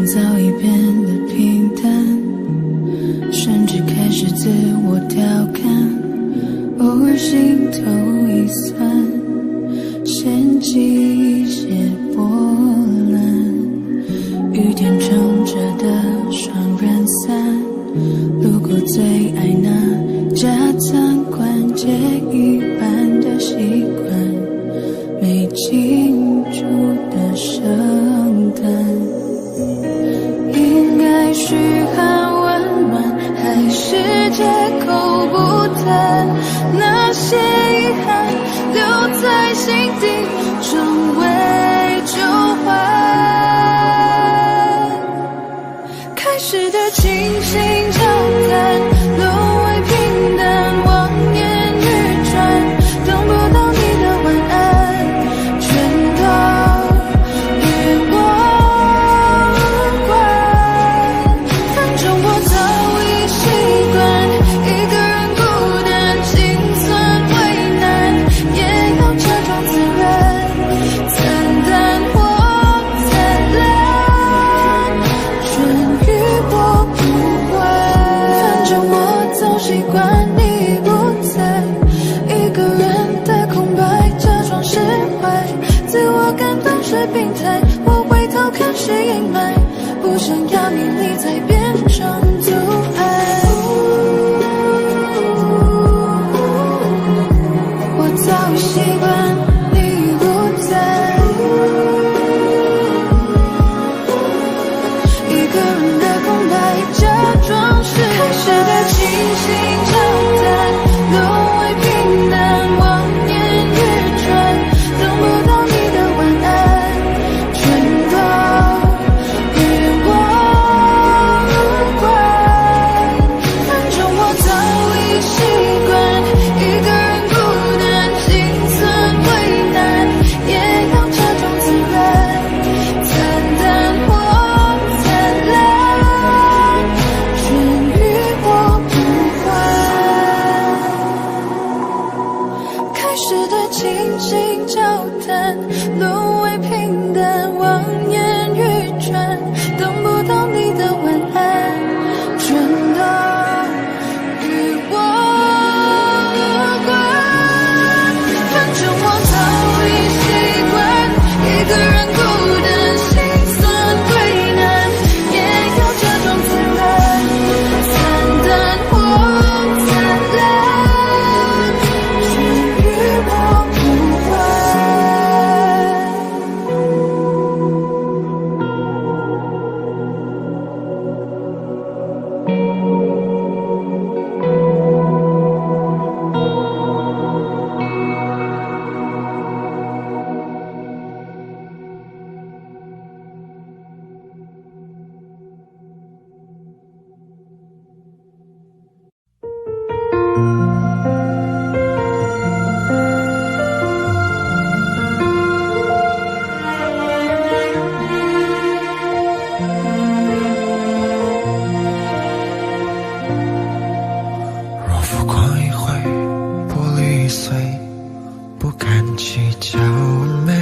早已变得平淡，甚至开始自我调侃，偶尔心头一酸，掀起一些波澜。雨天撑着的双人伞，路过最爱那家餐馆，借一半的习惯，没庆祝的圣诞。应该嘘寒问暖，还是借口不谈？那些遗憾留在心底，成为旧欢。开始的倾心交谈，沦为平淡，望眼欲穿，等不到你的晚安，全都与我无关。反正我早已习惯一个人孤单，心存为难，也要假装自然，惨淡或灿烂，春雨我不管。反正我早习惯你不在，一个人的空白，假装释怀，自我感动是病态，我回头看是阴霾，不想要你再变成阻碍。我早已习惯你不在，一个人的空白，假装是开始的倾心交谈，沦为平淡，望眼欲穿，等不到你的晚安，全都与我无关。反正我早已习惯一个人孤单，心存为难，也要假装自然，惨淡或灿烂，春雨我不管。开始的倾心交谈，沦为平淡，望眼欲穿，等不到你的晚安，全都与我无关。反正我早已习惯一个人孤单，心酸为难，也要假装自然，惨淡或灿烂，春雨我不管。若浮光一回，玻璃碎，不堪计较完美。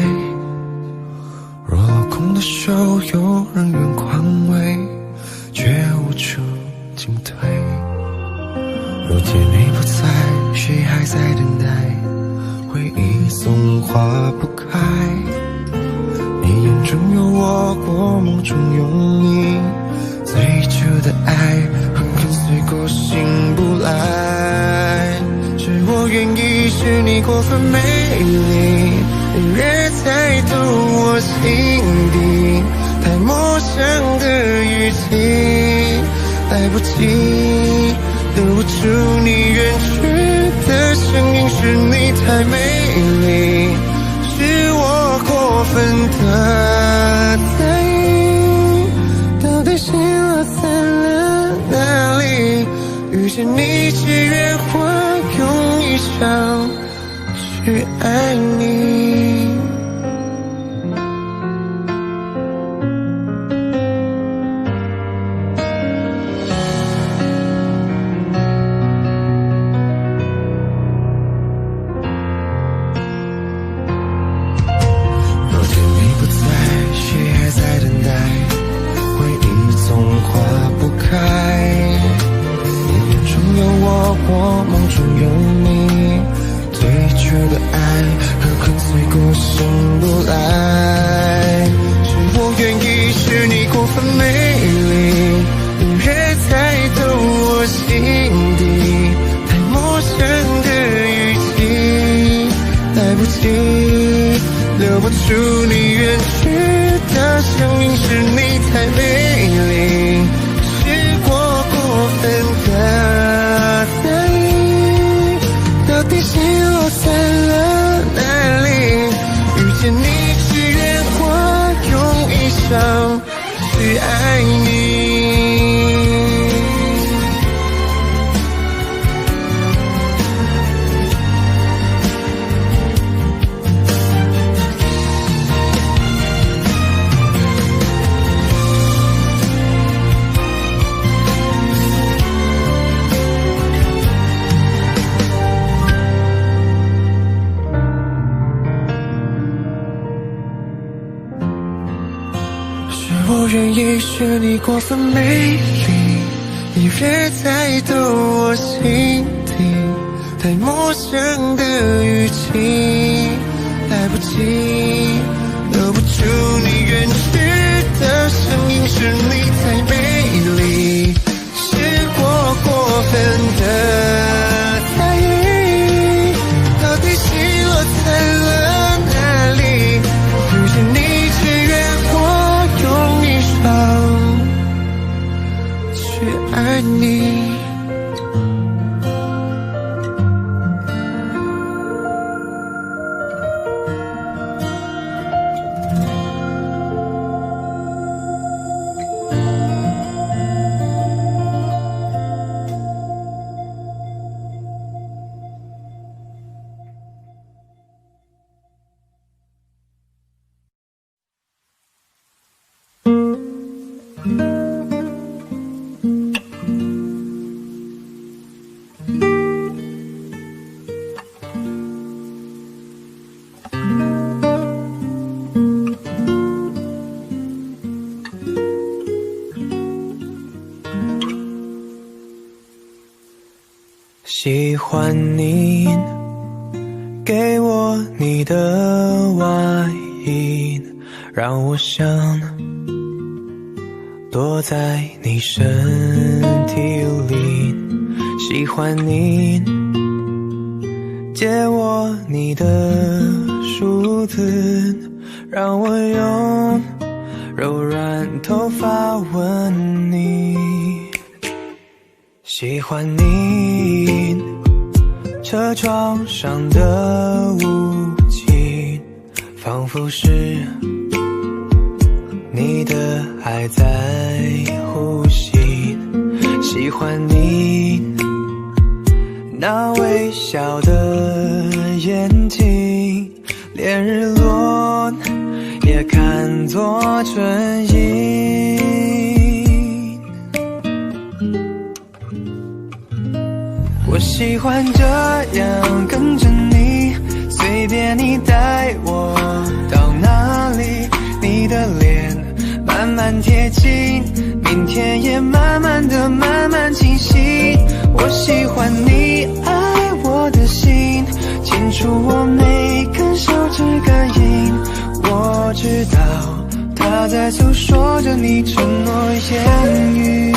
若落空的手，有人愿宽慰，却无处进退。如今你不在，谁还在等待？回忆总化不开。你眼中有我，我梦中有你，最初的爱很跟随过醒不来。是我愿意，是你过分美丽，你越猜透我心底，太陌生的语气，来不及留不住你远去的声音，是你太美丽，是我过分的在意，到底心落在了哪里？遇见你只愿我用一生去爱你。若天你不在，谁还在等待？回总化不开。你眼中有我梦中有你，对决的爱何肯随过神不来？是我愿意，是你过分美丽，隐约猜透我心底，太陌生的语气，来不及留不住你远去的声音，是你太美丽，是我过分的在意，到底心落在了哪里？遇见你只愿我用一生去爱你。我愿意，是你过分美丽，隐约猜透我心底，太陌生的语气，来不及留不住你远去的声音，是你太美丽，是我过分的在意，到底心落在了哪里？遇见你只愿我用一生去爱你。喜欢你给我你的外衣，让我想躲在你身体里。喜欢你借我你的梳子，让我用柔软头发吻你。喜欢你车窗上的雾气，仿佛是你的爱在呼吸。喜欢你那微笑的眼睛，连日落也看作春意。我喜欢这样跟着你，随便你带我到哪里，你的脸慢慢贴近，明天也慢慢的慢慢清晰。我喜欢你爱我的心，清楚我每根手指感应。我知道它在诉说着你承诺言语。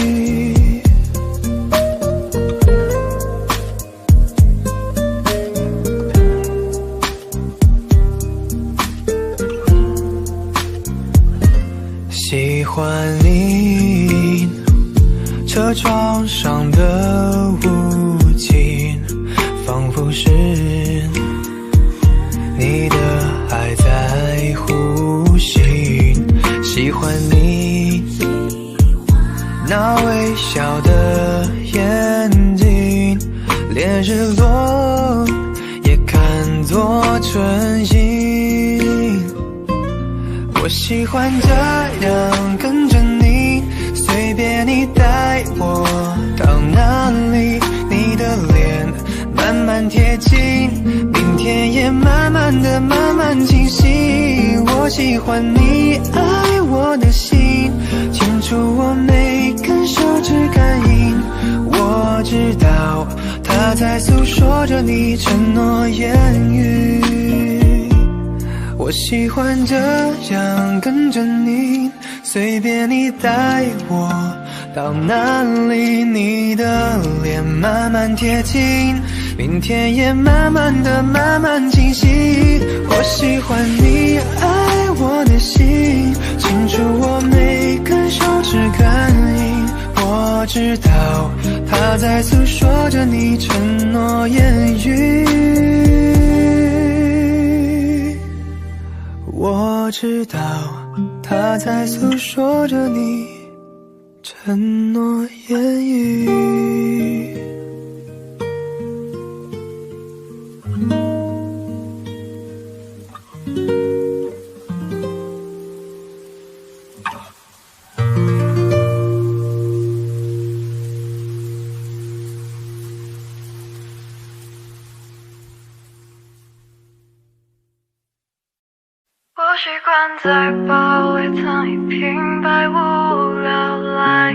喜欢你车窗上的雾气，仿佛是你的爱在呼吸。喜欢你那微笑的眼睛，连日落也看作春意。我喜欢这样跟着你，随便你带我到哪里，你的脸慢慢贴近，明天也慢慢的慢慢清晰。我喜欢你爱我的心，清楚出我每根手指感应。我知道它在诉说着你承诺言语。我喜欢这样跟着你，随便你带我到哪里，你的脸慢慢贴近，明天也慢慢清晰。我喜欢你爱我的心，清楚我每根手指感应。我知道它在诉说着你承诺言语。我知道它在诉说着你承诺言语。我习惯在包里藏一瓶百无聊赖，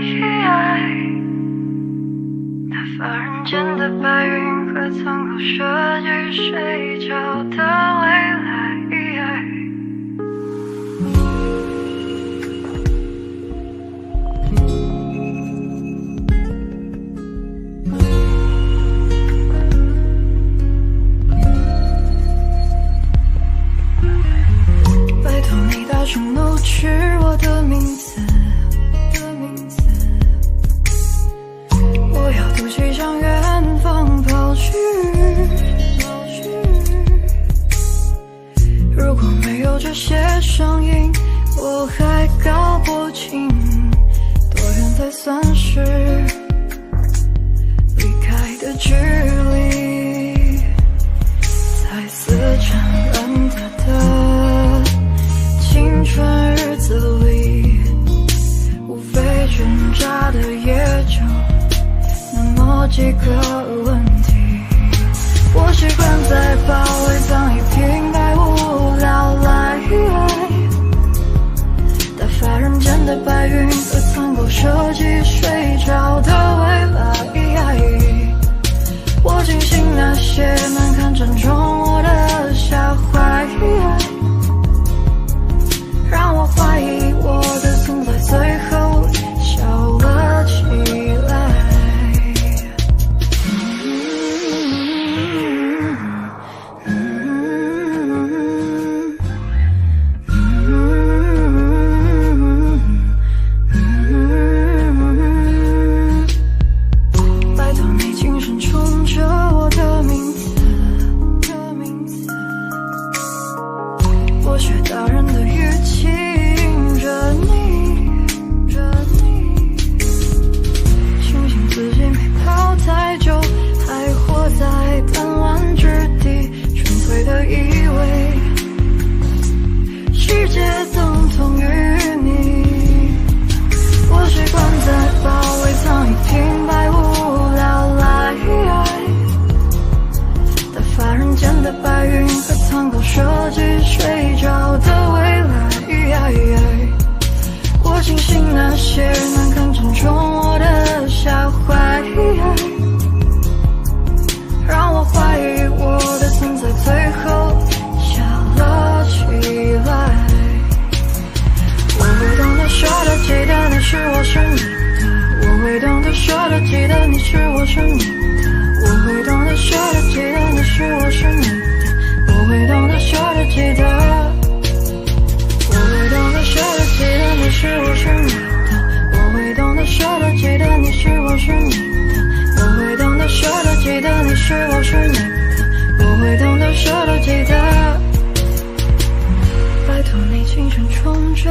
打发人间的白云和苍口设计睡觉的未来。拜托你大声怒斥我的名字，我要独骑向远方跑去。如果没有这些声音，我还搞不清多远才算是离开的距离。彩色缠烂它的青春日子里，无非挣扎的也就那么几个问题。我习惯在包里藏一瓶百无聊赖，打发人间的白云和苍狗设计睡着的未来。我庆幸那些难堪正中我的下怀，让我怀疑我的存在最后笑了起来。拜托你轻声冲着我的名字，我学大人的语气迎着你，庆幸自己没跑太久，还活在叛乱之地，纯粹的以为世界等同于你。我习惯在包里藏一瓶百无聊赖，打发人间的白云和苍狗设计睡着的未来。我庆幸那些难堪正中我的下怀，让我怀疑我的存在最后笑了起来。我会懂得说的记得你是我是你的，我会懂得说的记得你是我是你的，我会懂得说的记得你是我是你的，我会懂得说的记得，我会懂得说的记得你是我是你的，我会懂得说的记得你是我是你的，我会懂得说的记得你是我是你的，我会懂得说的记得。拜托你轻声冲着，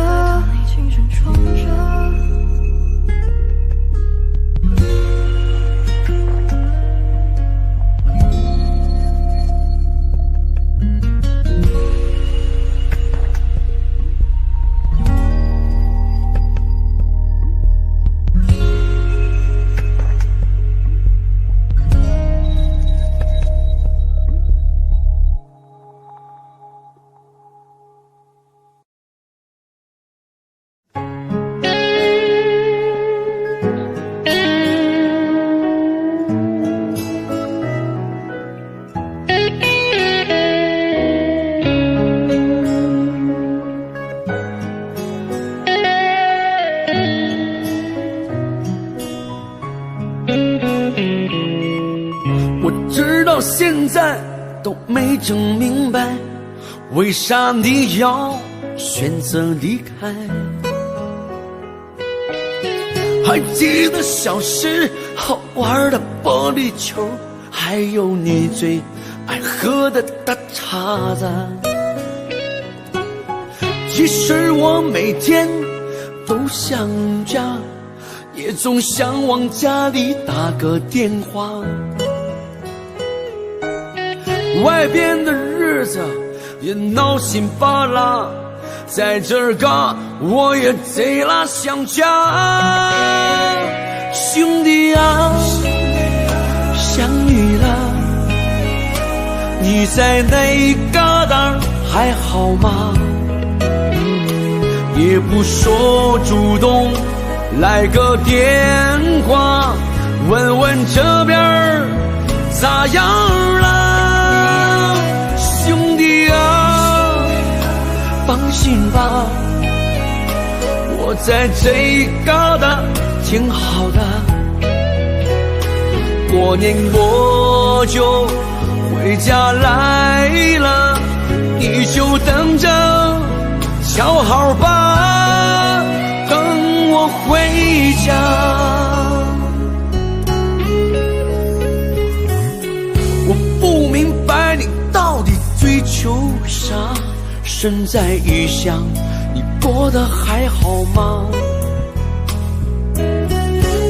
现在都没整明白，为啥你要选择离开？还记得小时候玩的玻璃球，还有你最爱喝的大碴子。其实我每天都想家，也总想往家里打个电话。外边的日子也闹心巴拉，在这儿嘎我也贼拉想家。兄弟啊，想你了，你在那旮瘩还好吗？也不说主动来个电话，问问这边咋样了？兄弟啊，放心吧，我在这旮瘩挺好的。过年我就回家来了，你就等着瞧好吧，等我回家。我不明白你到底追求啥，身在异乡，你过得还好吗？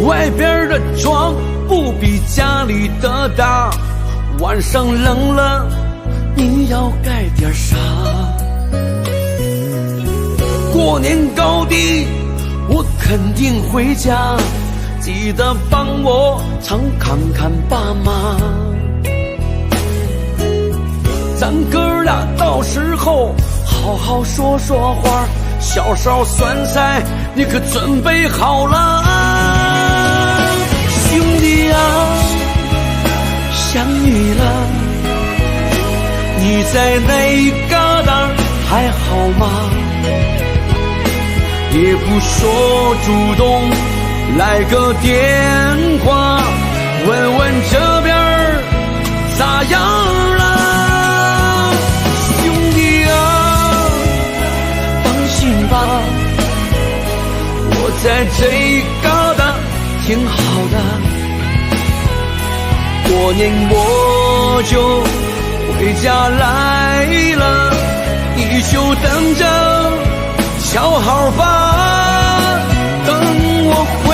外边的床不比家里的大，晚上冷了你要盖点啥？过年高低我肯定回家，记得帮我常看看爸妈。咱哥俩到时候好好说说话，小烧酸菜你可准备好了？兄弟啊，想你了，你在那旮瘩还好吗？也不说主动来个电话，问问这边咋样了？兄弟啊，放心吧，我在这旮瘩挺好的。过年我就回家来了，你就等着瞧好吧，等我回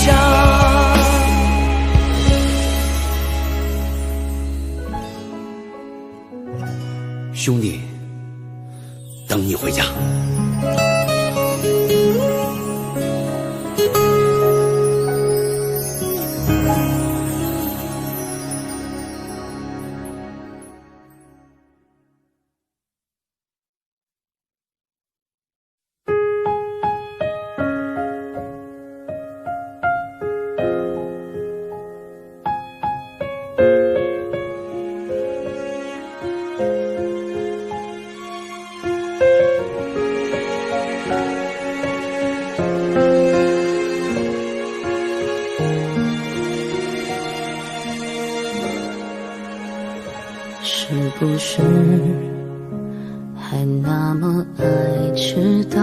家。兄弟，等你回家。是不是还那么爱迟到？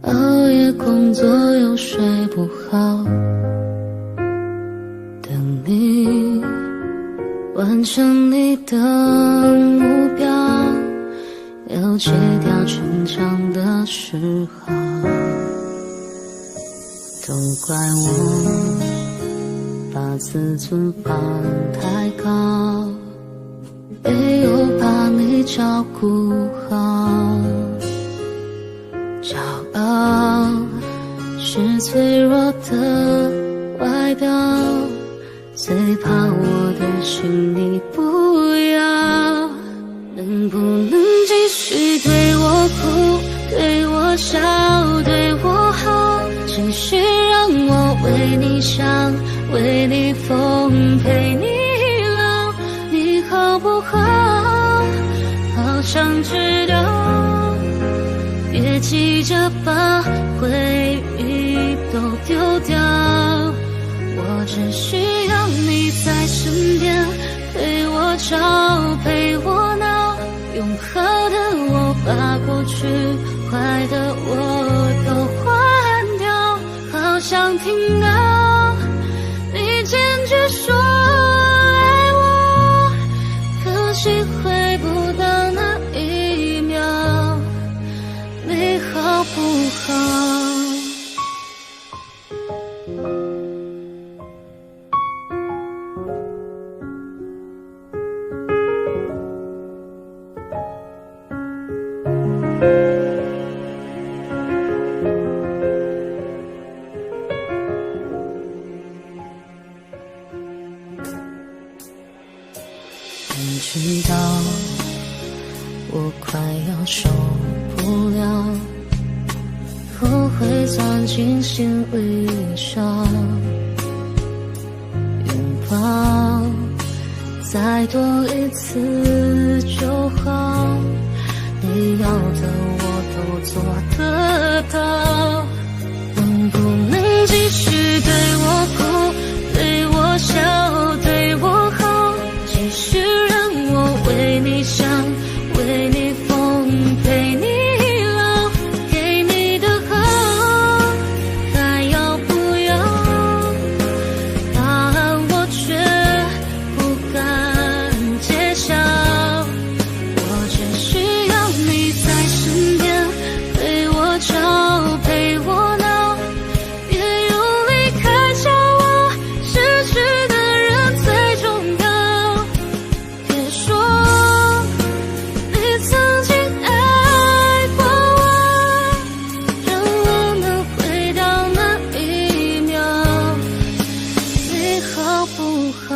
熬夜工作又睡不好，等你完成你的目标，要戒掉逞强的嗜好。都怪我把自尊放太高，没有把你照顾好。骄傲是脆弱的外表，最怕我的心你不要。能不能继续对我哭，对我笑，对我好，继续让我为你想，为你疯，陪你老，你好不好？好想知道，别急着把回忆都丢掉，我只需要你在身边。笑陪我闹，用好的我把过去坏的我都换掉，好想听到你坚决说爱我，可惜回不到那一秒，你好不好？知道我快要受不了，后悔钻进心里伤，拥抱再多一次就好，你要的我都做得到，能不能继续对我哭，对我笑，对我好，继续让我为你想，为你疯，陪你老，给你的好还要不要？答案我却不敢揭晓，我只需要你在身边，陪我吵，陪我闹，别用离开叫我失去的人最重要，别说你曾经爱过我，让我能回到那一秒，你好不好？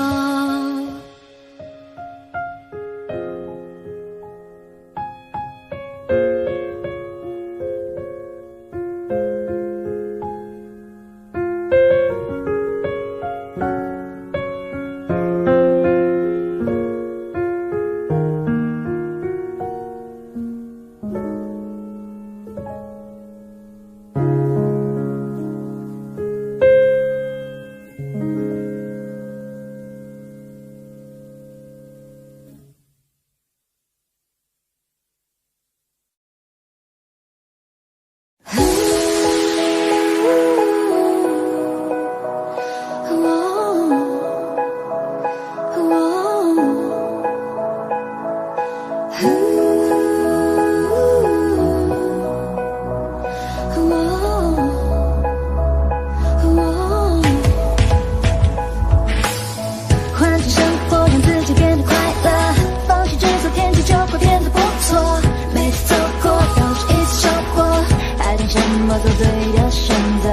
换种生活让自己变得快乐，放弃执着天气就会变得不错，每次走过都是一次收获，爱听什么做对的选择，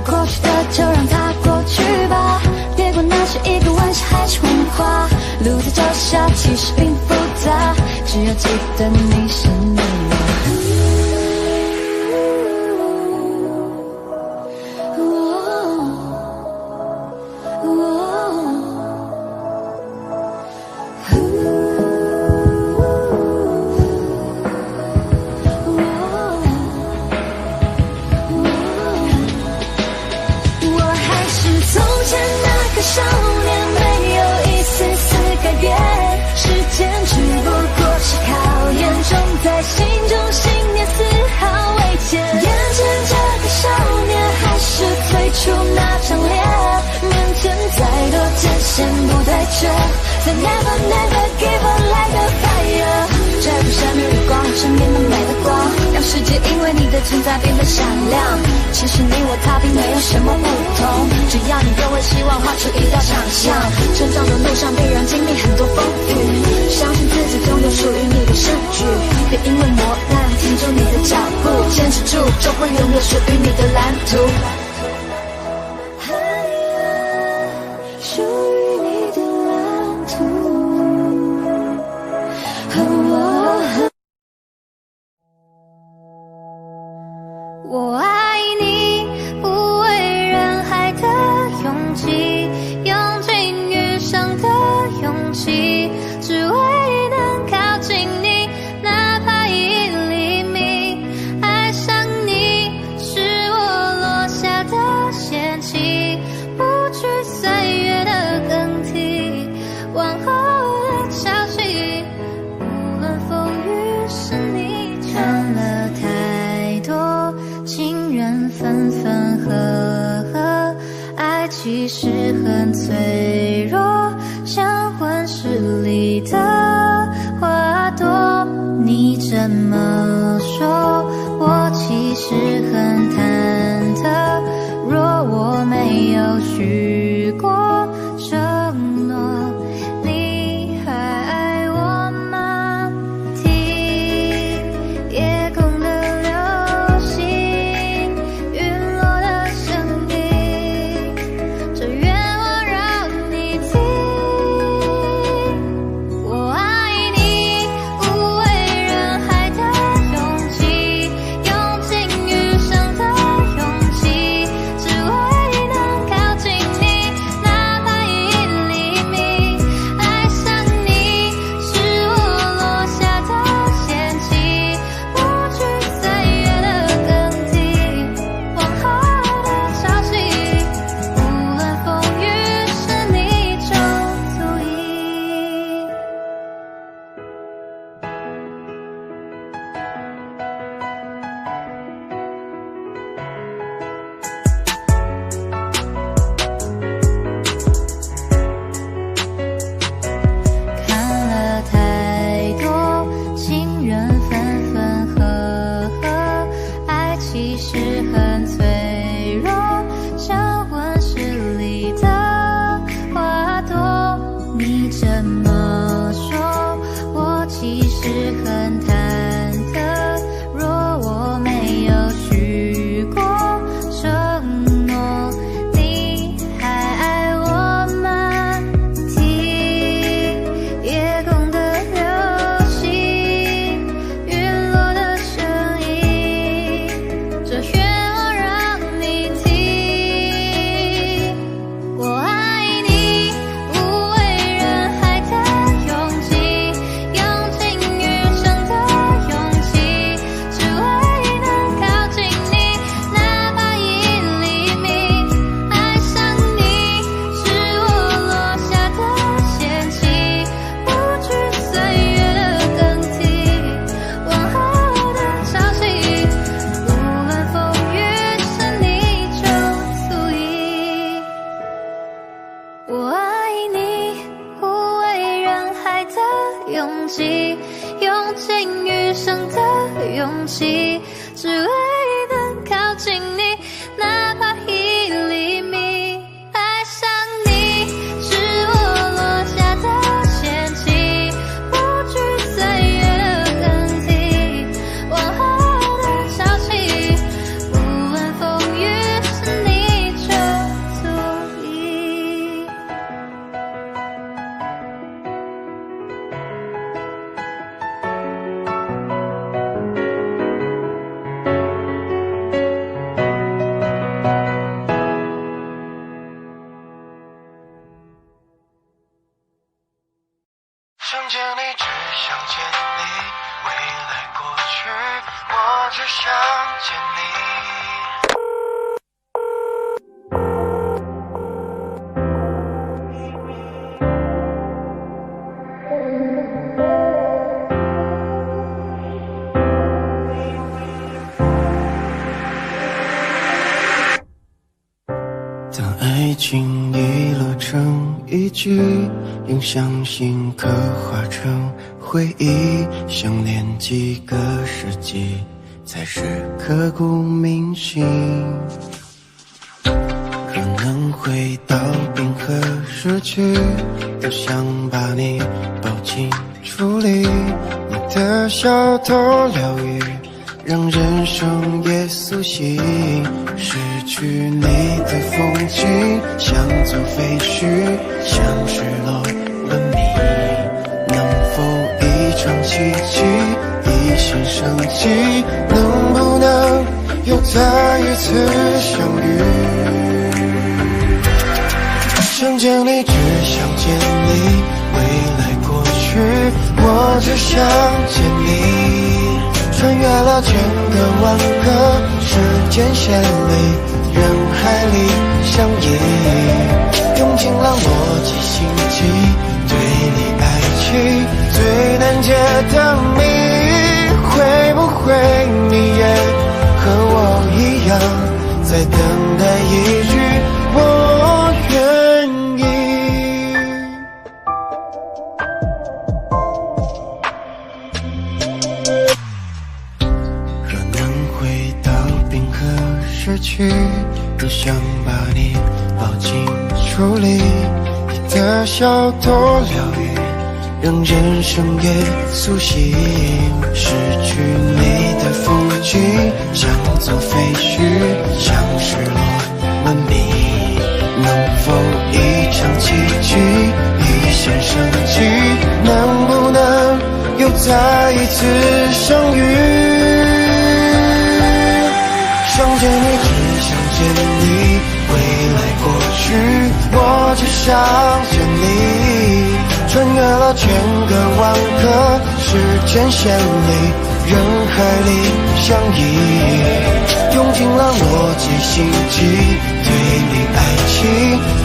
过去的就让它过去吧，别管那是一个玩笑还是谎话，路在脚下其实并不复杂，只要记得你是你少年，没有一丝丝改变，时间只不过是考验，种在心中信念丝毫未减，眼前这个少年还是最初那张脸，面前再多艰险不再缺，再 never never give up like a fire， 这不生命日光，身边的美的光，让世界因为你的存在变得闪亮，其实你我他并没有什么不同，只要你愿为希望画出一道长巷，成长的路上必然经历很多风雨，相信自己总有属于你的胜局，别因为磨难停住你的脚步，坚持住就会拥有属于你的蓝图，属于你的蓝图。我爱你，不畏人海的勇气，用尽余生的勇气，只为能靠近你，哪怕一厘米。爱上你是我落下的陷阱，不惧岁月的更替，往后的潮分分合合，爱其实很脆弱，像温室里的花朵。你这么说，我其实很忐忑，若我没有许过承诺，你还爱我吗？听夜空的流星陨落的声音，这愿望让你听。我爱你，无畏人海的勇气，用尽余生的勇气，只为能靠近你，哪怕1厘米。爱上你是我落下的陷阱，不惧岁月的更替，往后的潮汐，无论风雨是你中足矣。看了太多情人分分合合，爱其实很脆弱，像温室里的花朵。你这么说，我其实很忐忑，若我没有许过承诺，你还爱我吗？听夜空的流星陨落的声音，这愿望让你听。我爱你，无畏人海的勇气，用尽余生的勇气，只为能靠近你，哪怕1厘米。爱上你是我落下的陷阱，不惧岁月的更替，往后的潮汐，无论风雨是你中足矣。我爱你，无畏人海的勇气，用尽余生的勇气，只为能靠近你，哪怕1厘米。爱上你是我落下的陷阱，不惧岁月的更替，往后的潮汐，无论风雨是你中足矣。想见你，只想见你，未来过去，我只想见你。当爱情遗落成一句，用相信刻画成回忆，相恋几个世纪，才是刻骨铭心。若能回到冰河时期，多想把你抱紧处理，你的小头疗愈，让人生也苏醒。失去你的风景，像座废墟，像失落了你。能否一场奇迹，一线生机？能不能有再一次相遇？想见你，只想见你，未来过去，我只想见你。穿越了千个万个时间线里，人海里相依，用尽了逻辑心机，对你爱情最难解的谜，会不会你也和我一样，在等待一句我愿意。若能回到冰河时期，多想把你抱紧处理，你的笑多疗愈，让人生也苏醒。失去你的风景，像座废墟，像失落文明。能否一场奇迹，一线生机？能不能又再一次相遇？想见你，只想见你，未来过去，我只想见你。穿越了千个万个时间线里，人海里相依，用尽了逻辑心机，对你爱情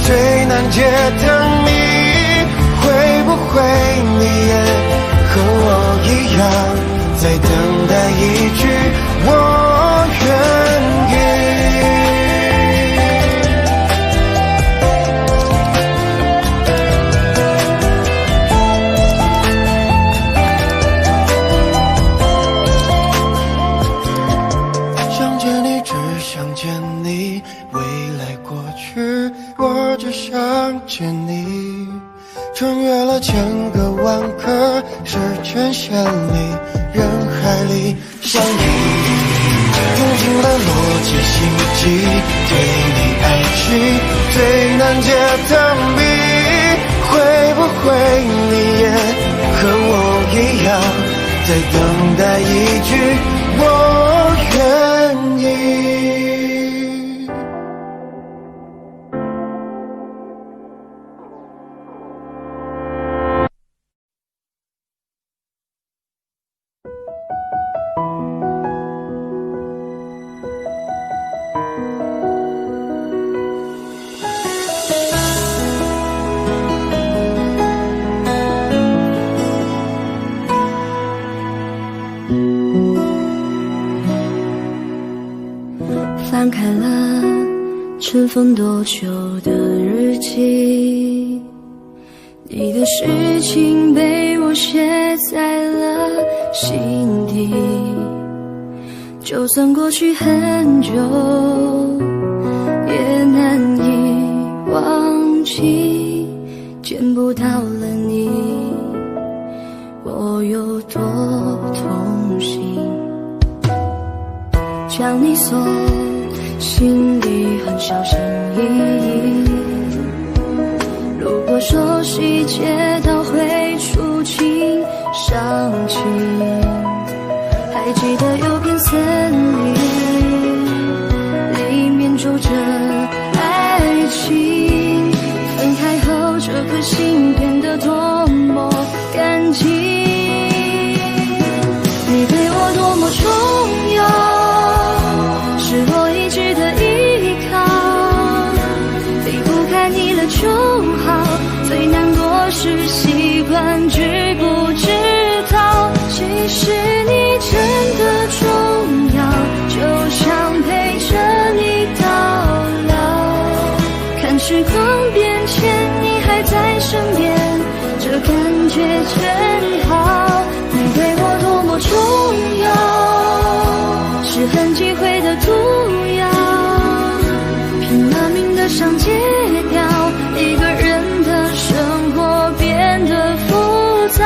最难解的谜，会不会你也和我一样，在等待一句我愿意？想见你，未来过去，我只想见你。穿越了千个万个时间线里，人海里相依，用尽了逻辑心机，对你爱情最难解的谜，会不会你也和我一样，在等待一句我愿意？翻开了尘封多久的日记，你的事情被我写在了心底，就算过去很久也难以忘记，见不到了你我有多痛心，将你锁心里很小心翼翼，如果说细节都会触景伤情，还记得有片森林，里面住着爱情，分开后这颗心变得多么干净，你对我多么重要，是我一直的依靠，离不开你了就好，最难过是习惯知不知道，其实你真的重要，就想陪着你到老，看时光变迁你还在身边，这感觉真好，你对我多么重要，是很忌讳的毒药，拼了命的想戒掉，一个人的生活变得复杂，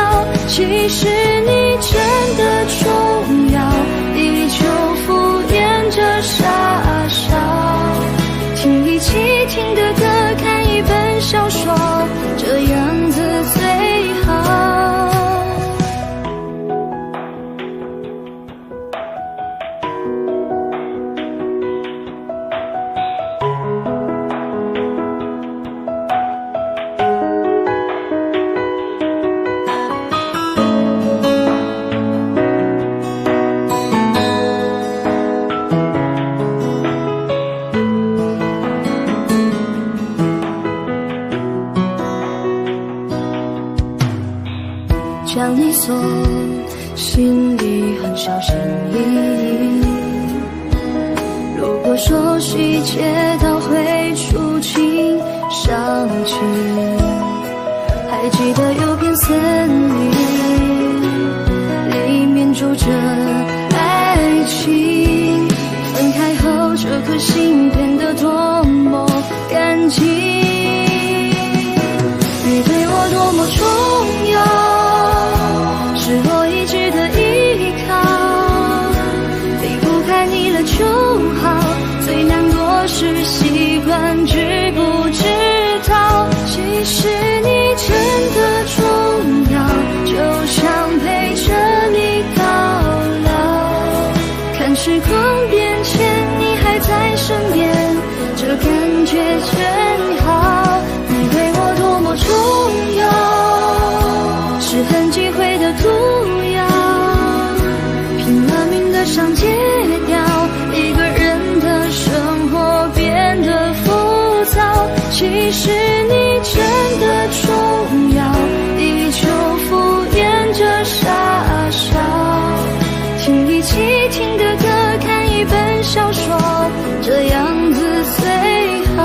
细节都会触景伤情。还记得有片森林，里面住着爱情。分开后，这颗心变得多么干净。你对我多么重要，是我一直的依靠。离不开你了就好，最难过是习惯知不知道。其实你真的重要，就想陪着你到老。看时光变迁，你还在身边，这感觉真好。你对我多么重要，是很忌讳的毒药，拼了命的想戒掉，一个人的生活变得浮躁。其实你真的重要，依旧敷衍着傻笑，听一起听的歌，看一本小说，这样子最好。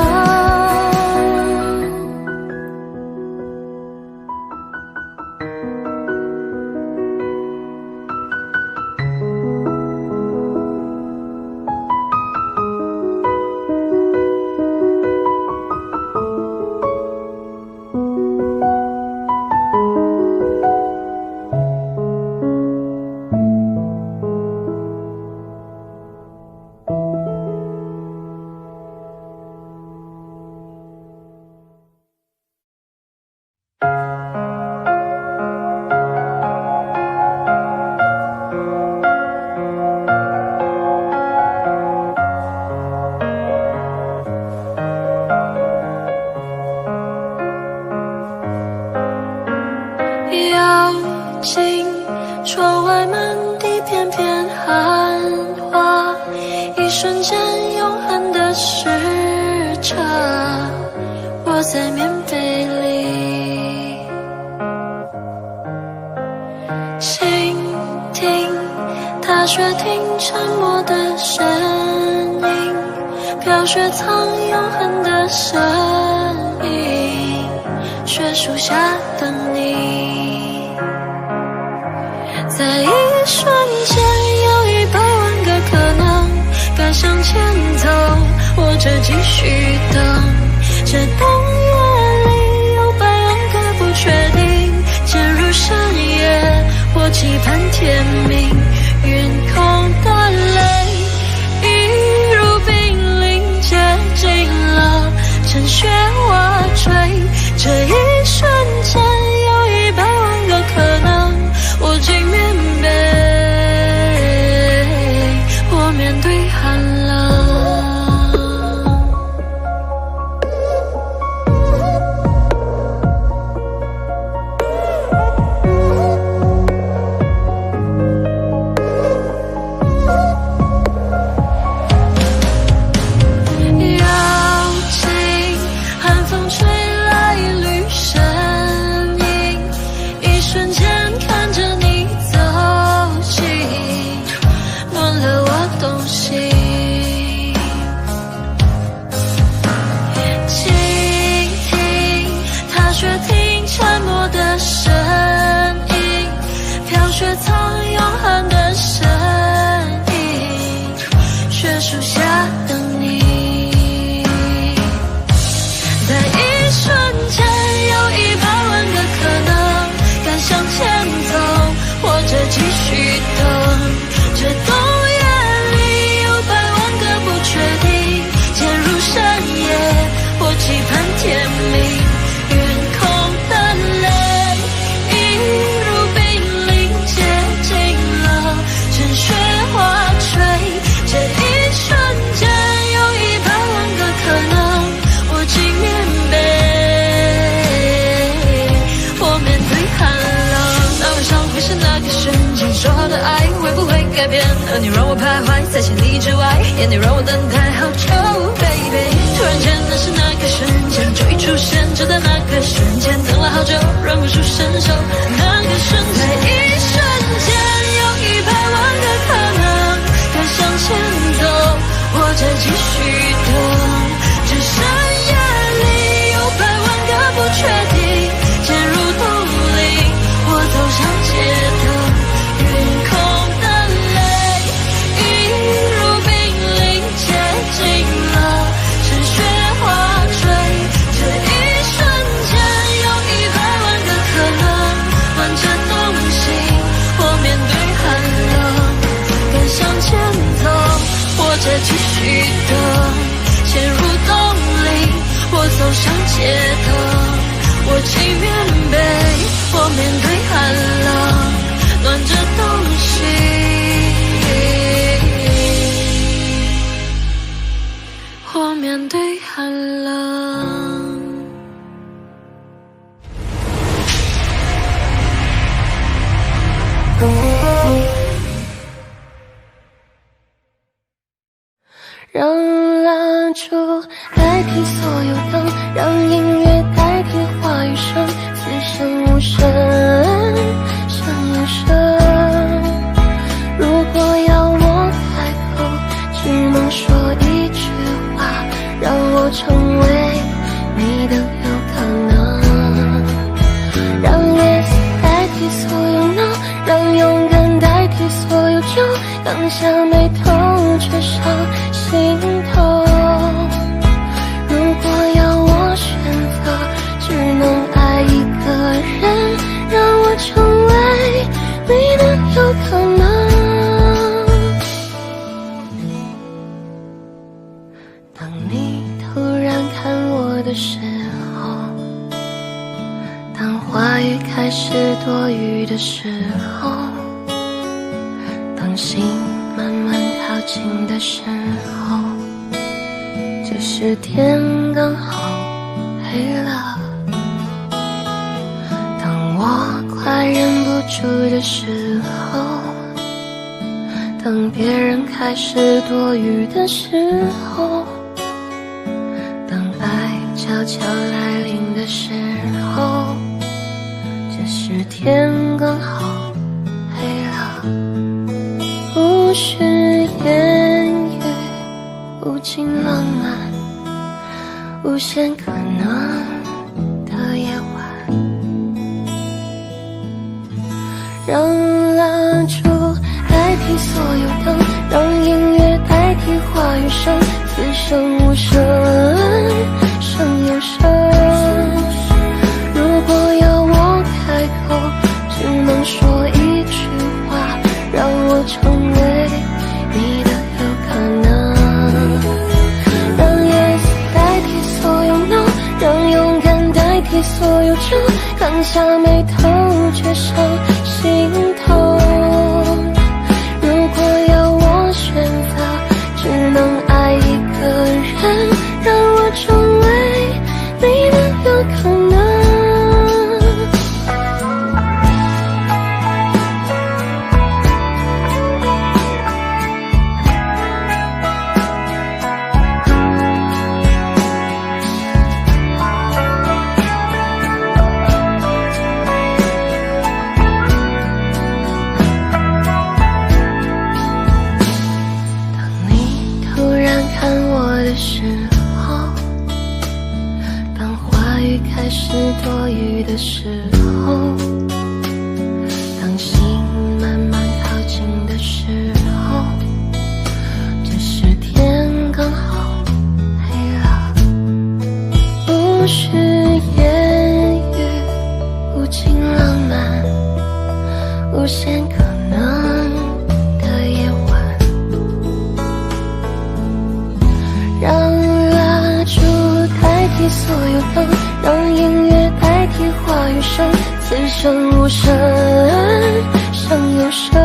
窗外满地片片寒花，一瞬间永恒的时差，窝在棉被里，倾听踏雪听沉默的声音，飘雪藏永恒的身影，雪树下等你。在一瞬间有100万个可能，该向前走或者继续等，这冬夜里有100万个不确定，渐入深夜或期盼天明，云空的泪一如冰凌接近了，趁雪瓦坠，这一瞬间有100万个可能，我竟面对，我面对寒冷。邀请寒风吹来一缕声音，一瞬间看着你走近，暖了我动心。倾听踏雪听沉默的声音，飘雪藏永恒的身影，雪树下等你。在一瞬间有100万个可能，该向前走或者继续等，这冬夜里有100万个不确定，渐入深夜或期盼天明，云空的泪一如冰凌接近了，趁雪花坠，这一瞬间有100万个可能，我竟面对，我面对寒冷。那晚上会是那个瞬间，说好的爱会不会改变？而你让我徘徊在千里之外，眼里让我等待好久 baby。 突然间那是那个瞬间，就一出现，就在那个瞬间，等了好久忍不住伸手，那个瞬间，在一瞬间有100万个可能，该向前走或者继续着继续的潜入洞里，我走上街头，我情愿被我面对寒冷，暖着东西，我面对寒冷。让蜡烛代替所有灯，让音乐代替话语声，此生无声胜有声。如果要我开口，只能说一句话，让我成为你的有可能。让 yes 代替所有 no， 让勇敢代替所有酒，刚下眉头却上心头。如果要我选择，只能爱一个人，让我成为你的有可能。当你突然看我的时候，当话语开始多余的时候，当心慢慢靠近的时候，这时天刚好黑了。当我快忍不住的时候，当别人开始多余的时候，当爱悄悄来临的时候，这时天刚好黑了。无需言语，无尽浪漫，无限可能的夜晚。让蜡烛代替所有灯，让音乐代替话语声，此生无声胜有声。如果要我开口，只能说一句话，让我成为你的有可能。让 yes 代替所有 no， 让勇敢代替所有酒，刚下眉头却上心头。如果要我选择，只能爱一个人，让我成为你的有可能。开始多余的时候，当心慢慢靠近的时候，这时天刚好黑了。无需言语，无尽浪漫，无限可能的夜晚。让蜡烛代替所有灯，让音乐代替话语声，此生无声胜有声。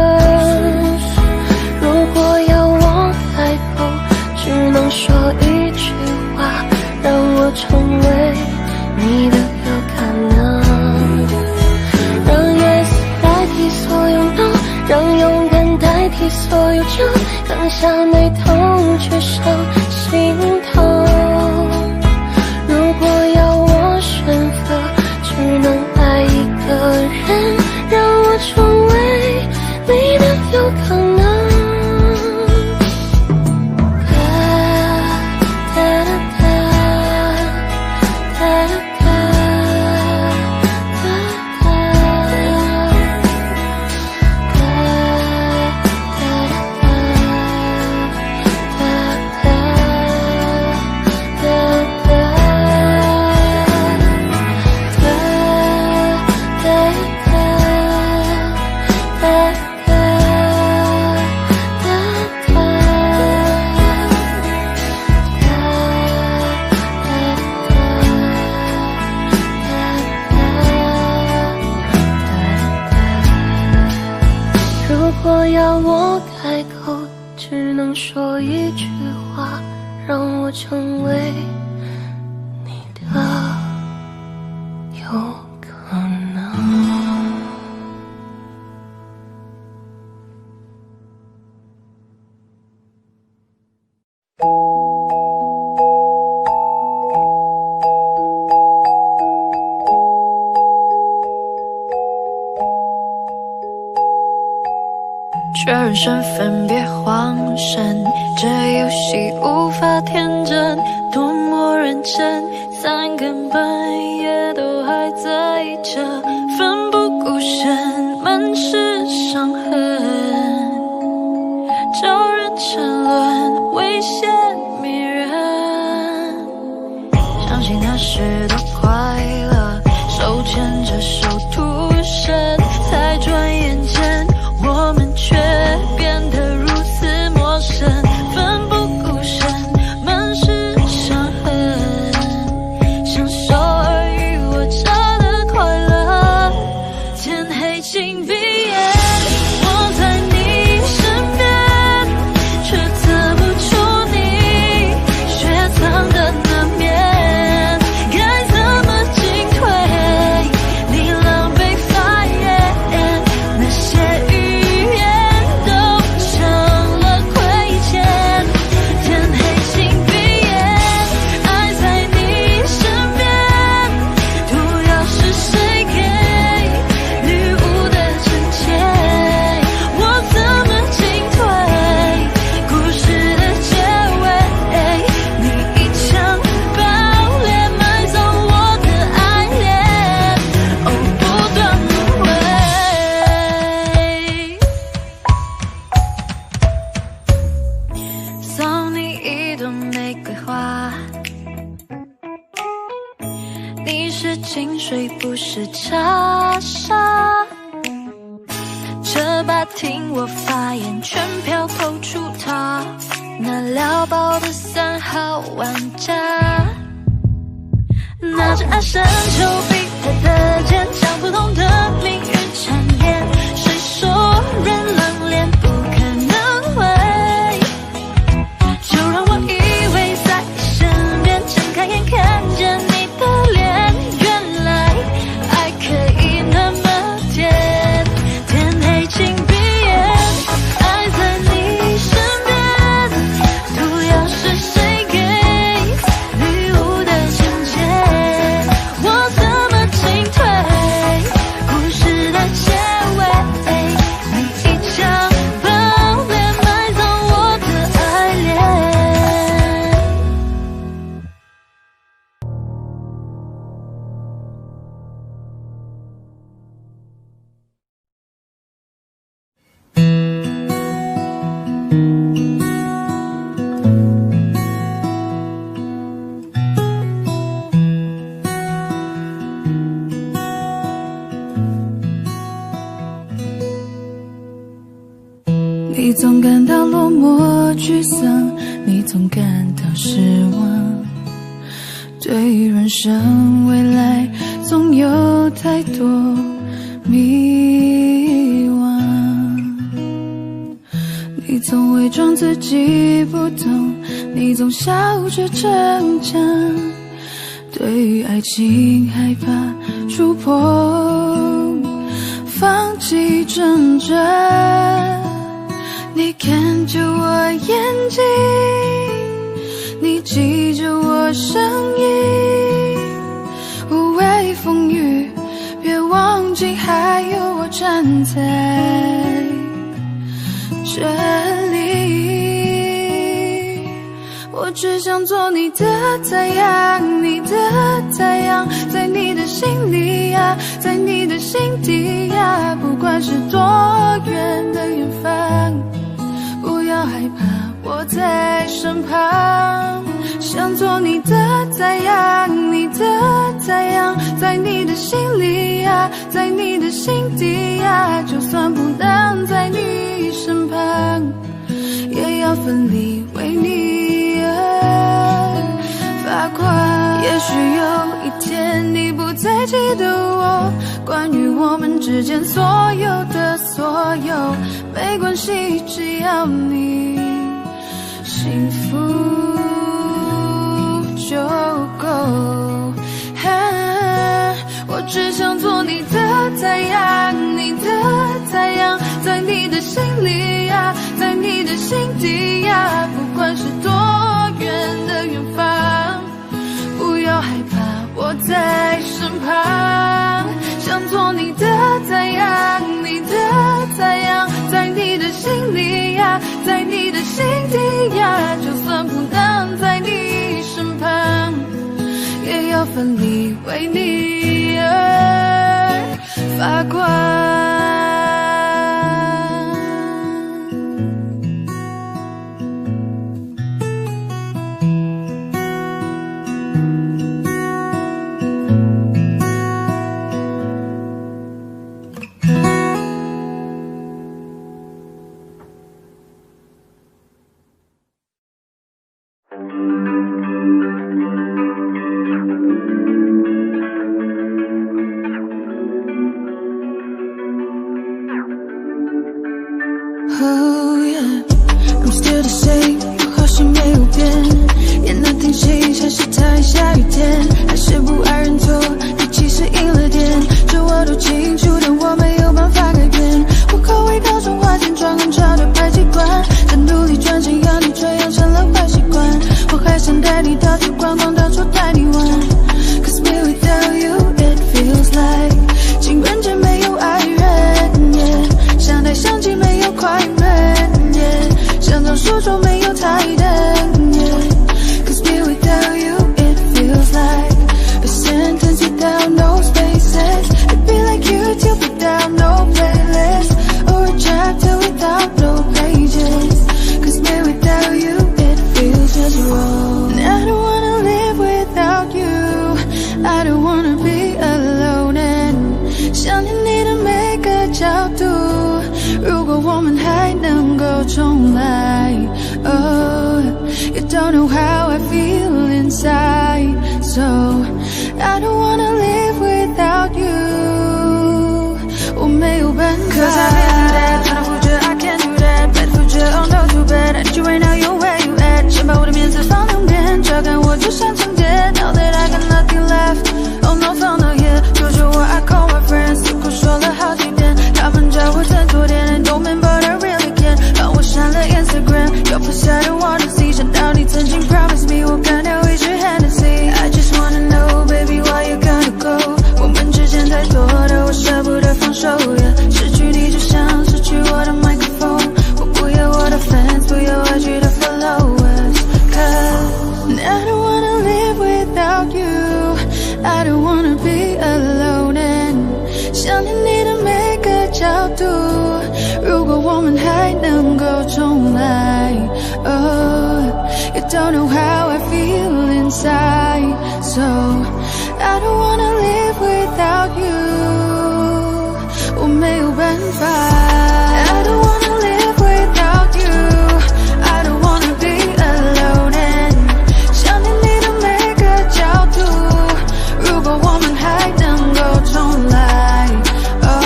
如果要我开口，只能说一句话，让我成为你的有可能。让 yes 代替所有 no， 让勇敢代替所有酒，刚下眉头却上心头。如果要我选择，只能爱一个人，让我成为你的有可能。能说一句话让我成为你的有可能。确认身份别慌神，这游戏无法天真，多么认真，3更半夜都还在这奋不顾身，满是伤痕，招人沉沦，危险迷人，相信那时的快乐，手牵着手徒生，才转眼间我们却变得如此陌生，奋不顾身，满是伤痕，享受尔虞我诈的快乐。天黑请闭眼，我在你身边，却测不出你雪藏的那面，该怎么进退？你狼狈发言，那些清水不是茶沙，这把听我发言，全票投出他，那撩爆的3号玩家，拿着暗神丘比特的剑，将不同的命运缠延，谁说人冷脸不可能会？就让我依偎在你身边，睁开眼看见你的脸。你总感到落寞沮丧，你总感到失望，对于人生未来总有太多迷惘。你总伪装自己不懂，你总笑着逞强，对于爱情害怕触碰，放弃挣扎。你看着我眼睛，你记着我声音，无畏风雨，别忘记还有我站在这里。我只想做你的太阳，你的太阳，在你的心里呀，在你的心底呀，不管是多远的远方，不要害怕，我在身旁。想做你的太阳，你的太阳，在你的心里呀，在你的心底呀，就算不能在你身旁，也要奋力为你而发光。也许有一天你不再记得我，关于我们之间所有的所有，没关系，只要你幸福就够。我只想做你的太阳，你的太阳，在你的心里呀，在你的心底呀，不管是多远的远方，不要害怕，我在身旁。想做你的太阳，你的太阳，在你的心里呀，在你的心底呀，就算不能在你身旁，也要奋力为你而发光。Oh yeah, I'm still the same， 我好像没有变，也能听清像是讨厌下雨天，还是不爱认错，你其实赢了点，这我都清楚，但我没有办法改变。我口味高中花钱装很潮的排气管，在努力赚钱养你，却养成了坏习惯。我还想带你到处逛逛，到处带你玩 ，Cause me without you it feels like 情人节没有爱人， yeah， 相带相机没有快门， yeah， 想当书桌没有台灯， yeah， Cause me without you it feels like a sentence without no spaces. It'd be like YouTube without no playlist, or a chapter without no pages. Cause me without you it feels just wrong. I don't wanna live without you, I don't wanna be alone, and 想念你的每个角度，如果我们还能够重来 Oh, you don't know how I feel inside, so I don't wanna live without you, 我没有办法 Cause I can't do that, trying to fool you, I can't do that Bad fool you, oh no too bad I need you right now, you're where you at 先把我的面子放两边，抓干我就像晴天 Now that I got nothing left, oh no fun no yeah 求求我 I call my friends 似乎说了好几遍，他们叫我振作点 And don't mean but I really can 帮我删了 Instagram 要不下 I don't wanna see 想到你曾经 promise me 我干掉一支 Hennessy I just wanna know baby why you gotta go 我们之间太多的我舍不得放手 yeah 失去你就像失去我的麦克风，我不要我的 fans 不要IG的 followers Cause I don't wanna live without you, I don't wanna be alone, and 想念你的每个角度，如果我们还能够重来 Oh, you don't know how I feel inside, so I don't wanna live without you, 我没有办法 I don't wanna live without you, I don't wanna be alone, and 想念你的每个角度，如果我们还能够重来 Oh,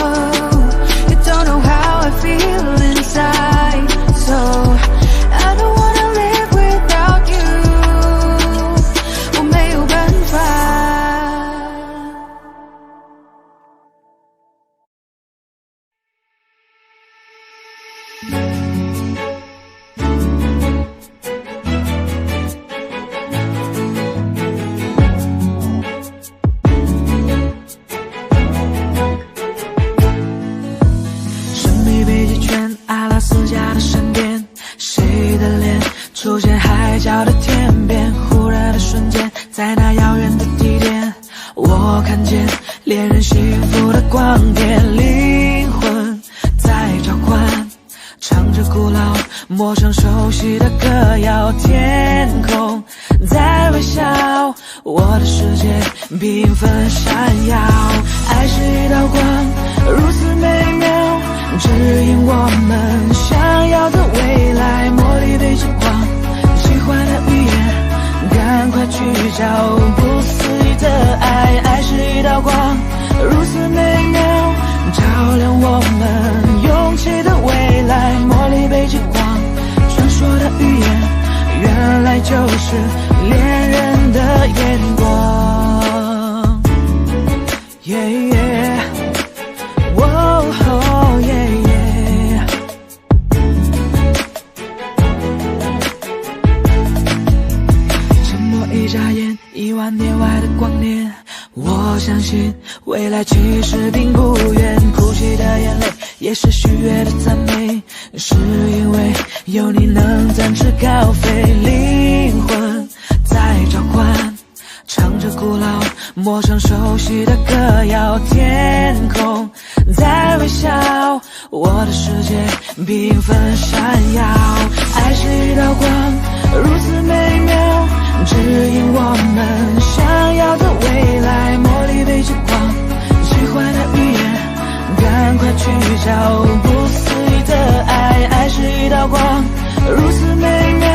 you don't know how I feel inside, so I don't wanna live without you, 我没有办法神秘北极圈，阿拉斯加的闪电，谁的脸出现海角的天边？忽然的瞬间，在那遥远的地点，我看见恋人幸福的光点，灵魂在召唤，唱着古老陌生熟悉的歌谣，天空在微笑，我的世界缤纷闪耀，爱是一道光，如此美妙，指引我们想要的未来，茉莉被金黄，喜欢的语言，赶快去找不思议的爱，爱是一道光，如此美妙，照亮我们勇气的未来，茉莉被金黄，传说的语言，就是恋人的眼光。Yeah, yeah. Whoa, oh, yeah, yeah. 沉默一眨眼，10000年外的光年。我相信未来其实并不远，哭泣的眼泪也是喜悦的赞美，是因为有你能展翅高飞。灵魂在召唤，唱着古老陌生熟悉的歌谣，天空在微笑，我的世界缤纷闪耀。爱是一道光，如此美妙，指引我们想要的未来。茉莉被之光，喜欢的语言，赶快去找不思议的爱。爱是一道光，如此美妙，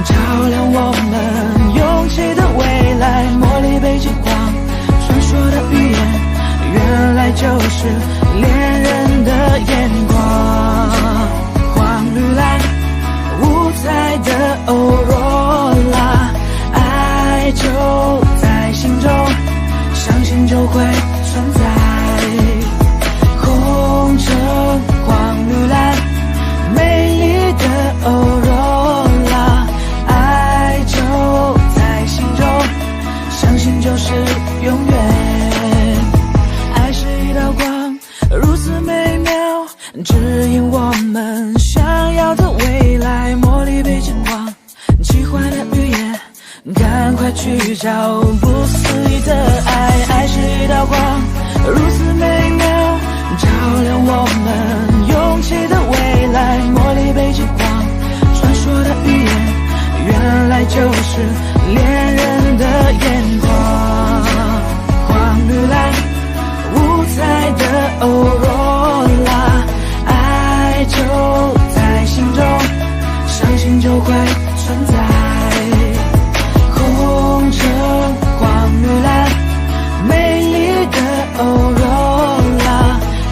照亮我们勇气的未来。茉莉被之光，传说的语言，原来就是恋人的眼光。黄绿蓝五彩的欧若拉，爱就在心中，相信就会存在。红橙黄绿蓝，美丽的欧若拉，爱就在心中，相信就是永远。爱是一道光，如此美妙，指引我们想要的未来。茉莉被之光，奇幻的语言，赶快去找不思议的爱。爱是一道光，如此美妙，照亮我们勇气的未来。茉莉被之光，传说的语言，原来就是恋人的眼光。黄绿蓝五彩的欧若拉，爱就在心中，相信就会存在。红橙黄绿蓝，美丽的欧若拉，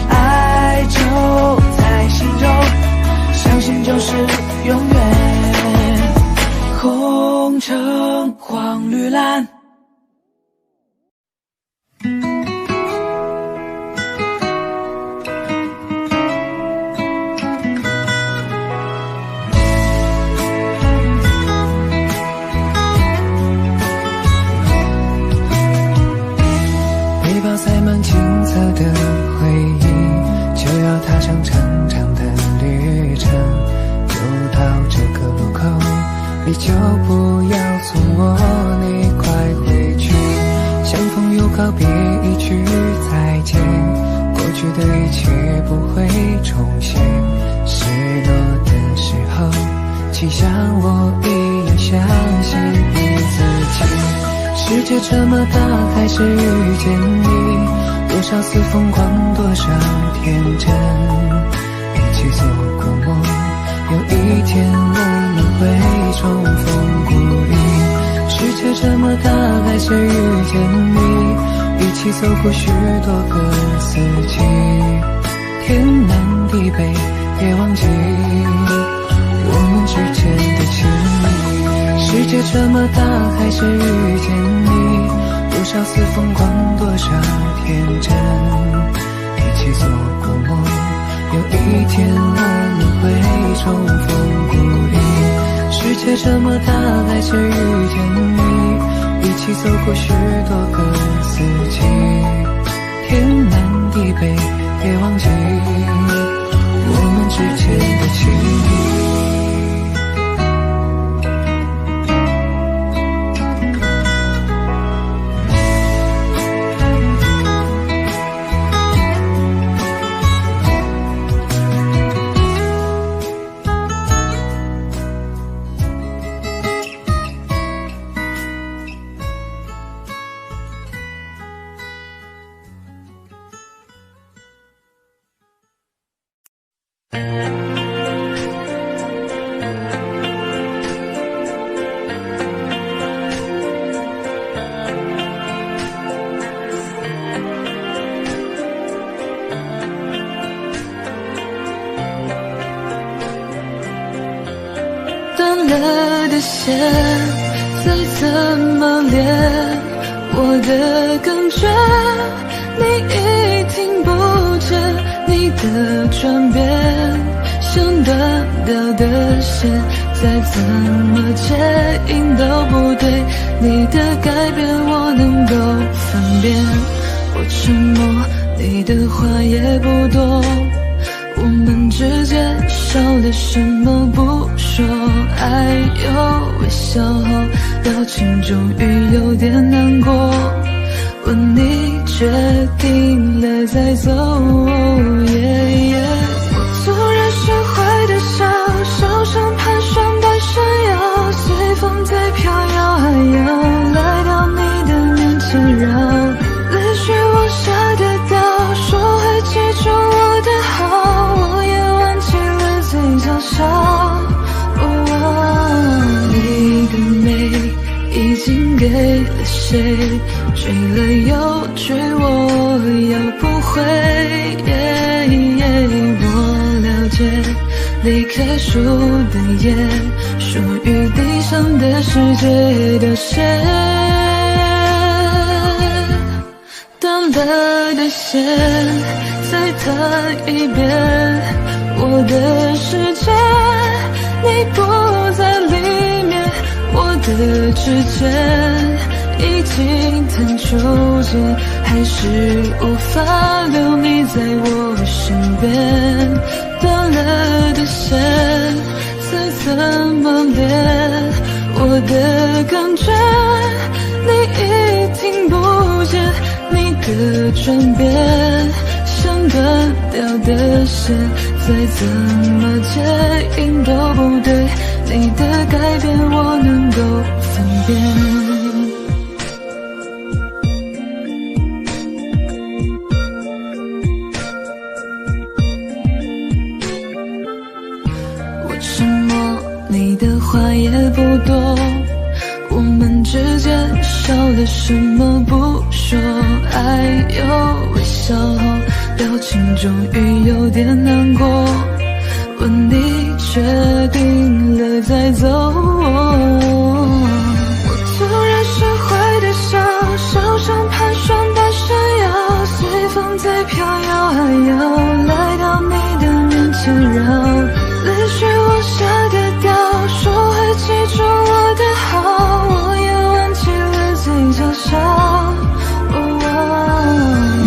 爱就在心中，相信就是永远。红橙黄绿蓝。背包塞满青涩的回忆，就要踏上长长的旅程。就到这个路口，你就不要从我那块回去。相逢又告别，一句再见，过去的一切不会重现。失落的时候，请像我一样相信你自己。世界这么大，还是遇见你，多少次疯狂，多少天真，一起做过梦，有一天我们会重逢故里。世界这么大，还是遇见你，一起走过许多个四季，天南地北，别忘记我们之间的情谊。世界这么大，还是遇见你，多少次疯狂，多少天真，一起做过梦，有一天我们会重逢故里。世界这么大，还是遇见你，一起走过许多个四季，天南地北，别忘记我们之间的情谊。断了的线再怎么练，我的感觉你已听不见，你的转变像断掉的线，再怎么接应都不对，你的改变我能够分辨，我沉默，你的话也不多，我们之间少了什么不说，爱有微笑后表情终于有点难过，问你决定了再走，我突然学会的笑，笑像盘旋的山腰，随风在飘摇，还要来到你的面前绕，泪水往下跌掉，说会记住我的好，我也忘记了嘴角笑，你的美已经给了谁，追了又追，我要不回，我了解离开树的叶，属于地上的世界凋谢，断了的线再弹一遍，我的世界你不在里面，我的指尖已经弹出茧，还是无法留你在我身边，断了的线再怎么练，我的感觉你已听不见，你的转变像断掉的线，再怎么接应都不对，你的改变我能够分辨。我沉默，你的话也不多，我们之间少了什么不说，爱有微笑后表情终于有点难过，问你决定了再走，我突然学会的笑，笑像盘旋的山腰，随风在飘摇，还要来到你的面前绕，泪水往下跌掉，说会记住我的好，我也忘记了嘴角笑，你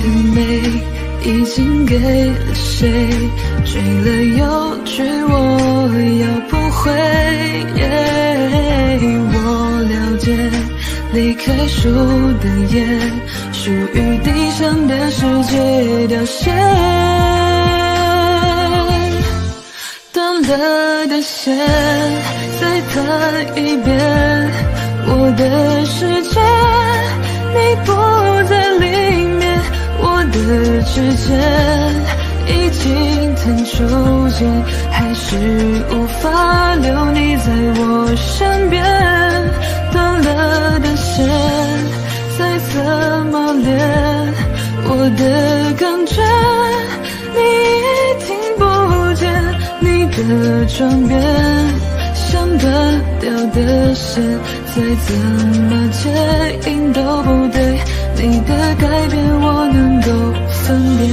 的美已经给了谁，追了又追，我要不回，我了解离开树的叶，属于地上的世界凋谢，断了的线再弹一遍，我的世界你不在里面，我的指尖已经弹出茧，还是无法留你在我身边，断了的线再怎么练，我的感觉你已听不见，你的转变像断掉的线，再怎么接应都不对，你的改变我能够分辨。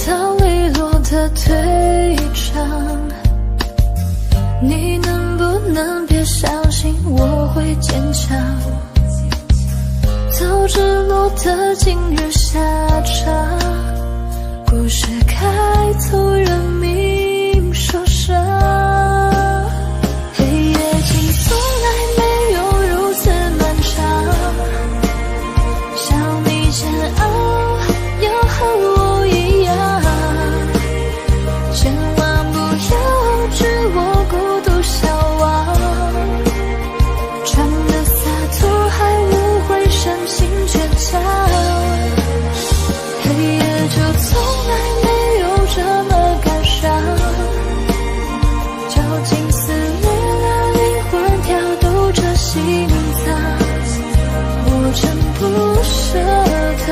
到利落的退场，你能不能别相信我会坚强？早知落得今日下场，故事开头人命受伤。黑夜竟从来没有如此漫长，想你煎熬要和我一样，千万不要置我孤独消亡。装的洒脱还无悔深情倔强，黑夜就从来没有这么感伤，绞尽撕裂了灵魂，跳动着心脏，我真不舍得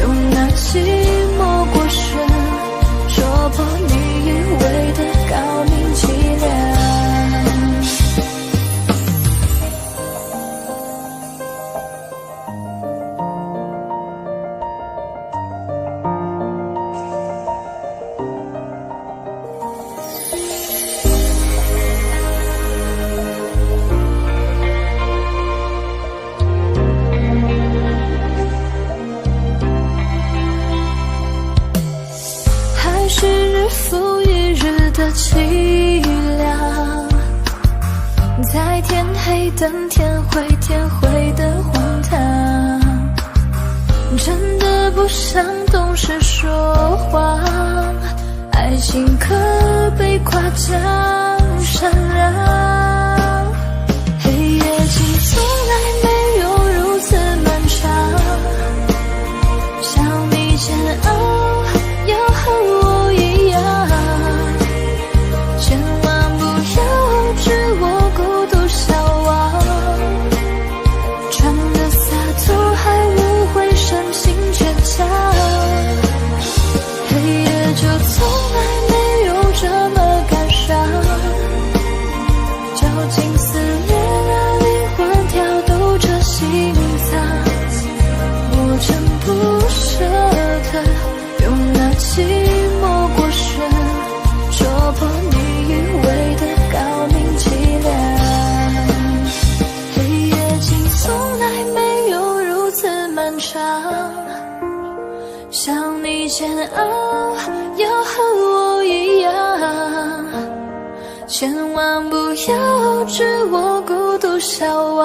用那寂寞过深戳破你以为的高明伎俩。还是日复一日的凄凉，在天黑等天灰，天灰的荒唐，真的不想懂事说谎，爱情可被夸奖善良。黑夜竟从来没有如此漫长，想你煎熬要和我一样，千万不要置我孤独消亡。装的洒脱还无悔深情倔强，黑夜就从来没有这么感伤，绞尽撕裂了灵魂，跳动着心脏，我真不舍得用那寂寞过深戳破你以为的高明伎俩。黑夜竟从来没有如此漫长，想你煎熬要和我一样，千万不要置我孤独消亡。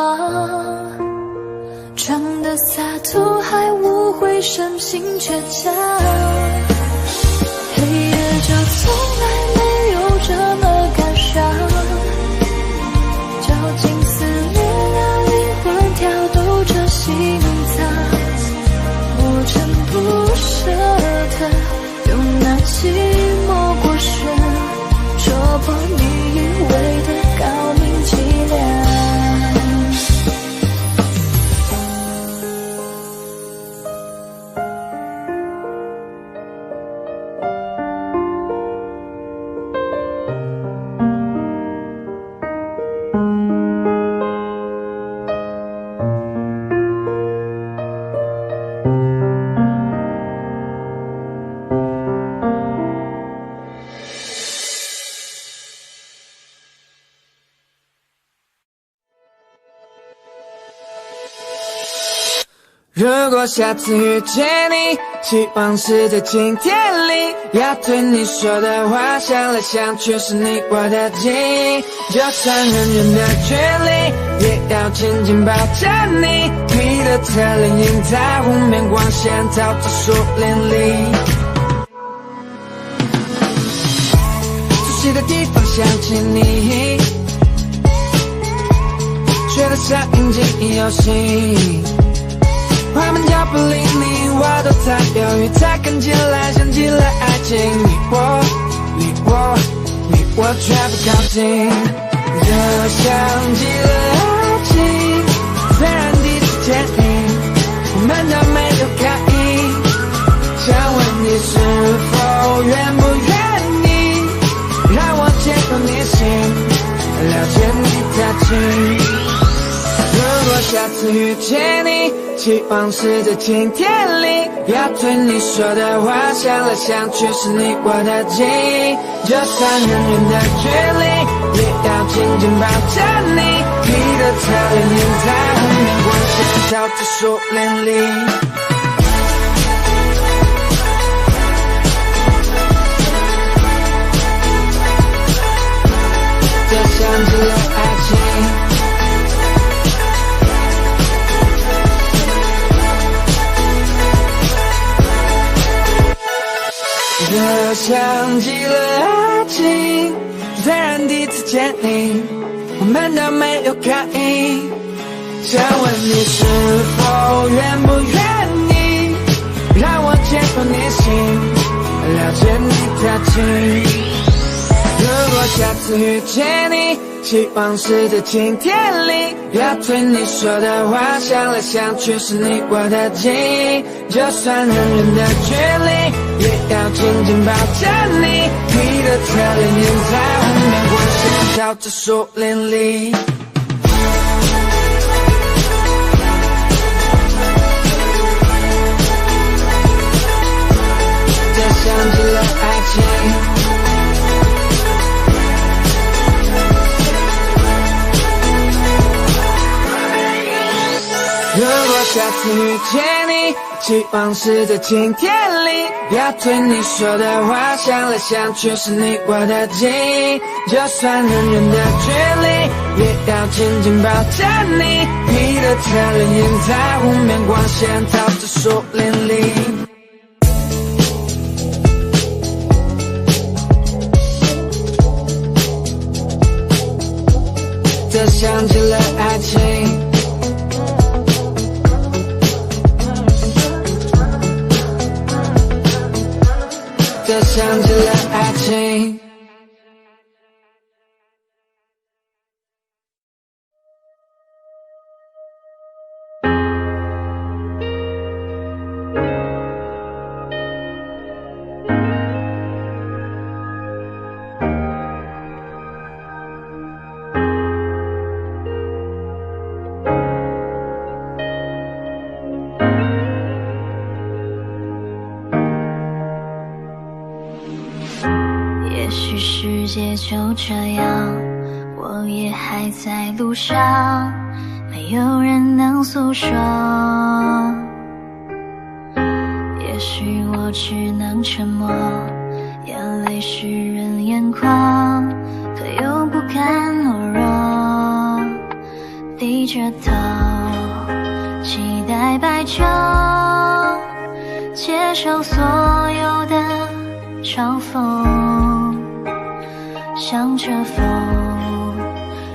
装的洒脱还无悔深情倔强，黑夜就从来没有这么感伤，绞尽撕裂了灵魂，跳动着心脏，我真不舍得用那寂寞过深戳破你以为的高明伎俩。如果下次遇见你，希望是在今天里，要对你说的话，想来想去是你我的记忆。就算很远的距离，也要紧紧抱着你。你的侧脸映在湖面光线，照着树林里。熟悉的地方想起你，觉得像引进游戏。快门脚步离你我都太犹豫，才看起来像极了爱情。你我却不靠近，就像极了爱情。虽然第一次见你，我们都没有开意，想问你是否愿不愿意让我接入你心，了解你的情。如果下次次遇见你，期望是在晴天里，要对你说的话，想来想去是你我的记忆。就算很远的距离，也要紧紧抱着你。你的侧脸映在湖面光线照着树林里。这像极了爱情，这像极了爱情。虽然第一次见你，我们都没有刻意。想问你是否愿不愿意让我接触你心，了解你的情。如果下次遇见你，期望是在晴天里，要对你说的话，想来想去是你我的记忆。就算很远的距离，也要紧紧抱着你。你的侧脸映在湖面光线照着树林里。这像极了爱情。如果下次遇见你，期望是在晴天里，要对你说的话，想来想去是你我的记忆。就算很远的距离，也要紧紧抱着你。你的侧脸映在湖面光线照着树林里。这像极了爱情。这像极了爱情。也许世界就这样，我也还在路上，没有人能诉说。也许我只能沉默，眼泪湿润眼眶，可又不甘懦弱，低着头，期待白昼，接受所有的嘲讽，向着风，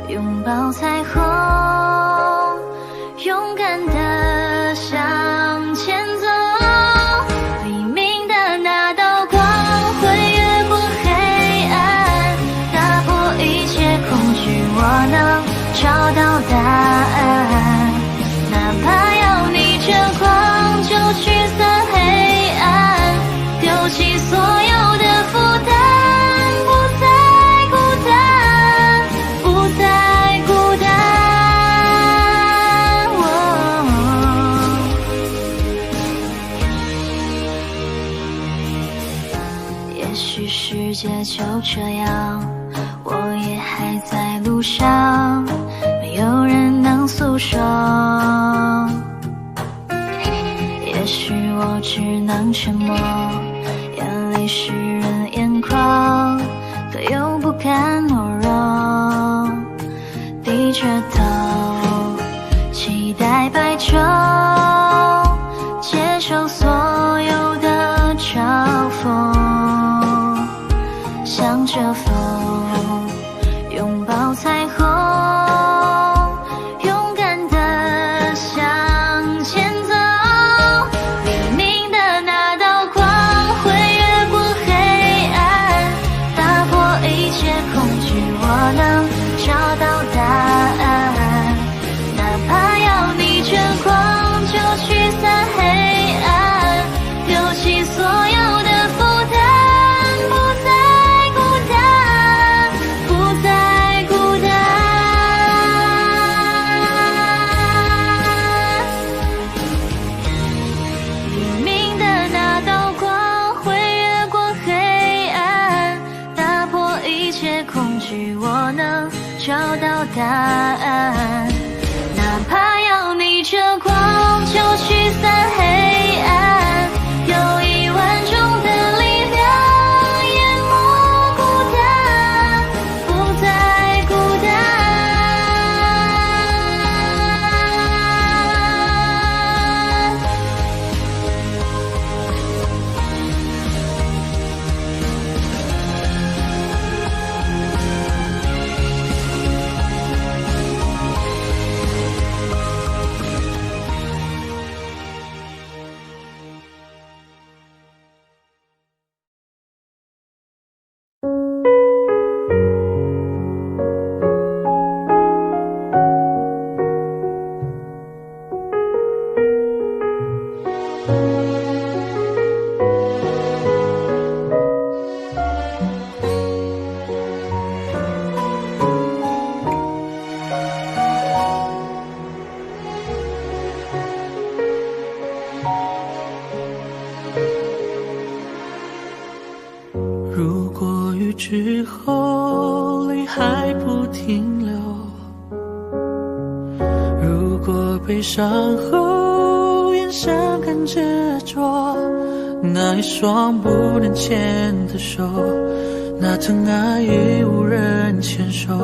拥抱彩虹，勇敢地向前走。黎明的那道光会越过黑暗，打破一切恐惧，我能找到答案。哪怕要逆着光，就驱散黑暗，丢弃所有的负担，不再孤单，不再孤单。也许世界就这样，我也还在路上，没有人能诉说。也许我只能沉默，眼泪湿润眼眶，可又不甘懦弱，低着头，期待白昼，接受所有的嘲讽，向着风，拥抱彩虹，勇敢地向前走。黎明的那道光会越过黑暗，打破一切恐惧，我能找到答案。找到答案，哪怕要逆着光就驱散黑暗，有1万种的力量淹没孤单，不再孤单。如果雨之后泪还不停留，如果悲伤后眼神更执着，那一双不能牵的手，那疼爱已无人牵手，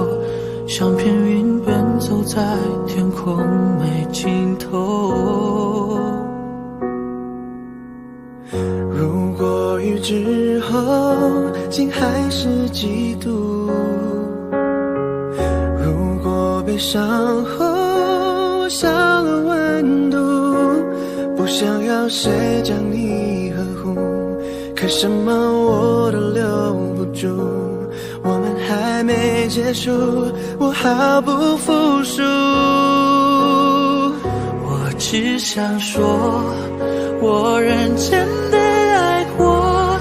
像片云奔走在天空没尽头。如果雨之后竟还是嫉妒，如果悲伤后少了温度，不想要谁将你呵护，可什么我都留不住，我们还没结束，我毫不服输。我只想说，我认真的爱过，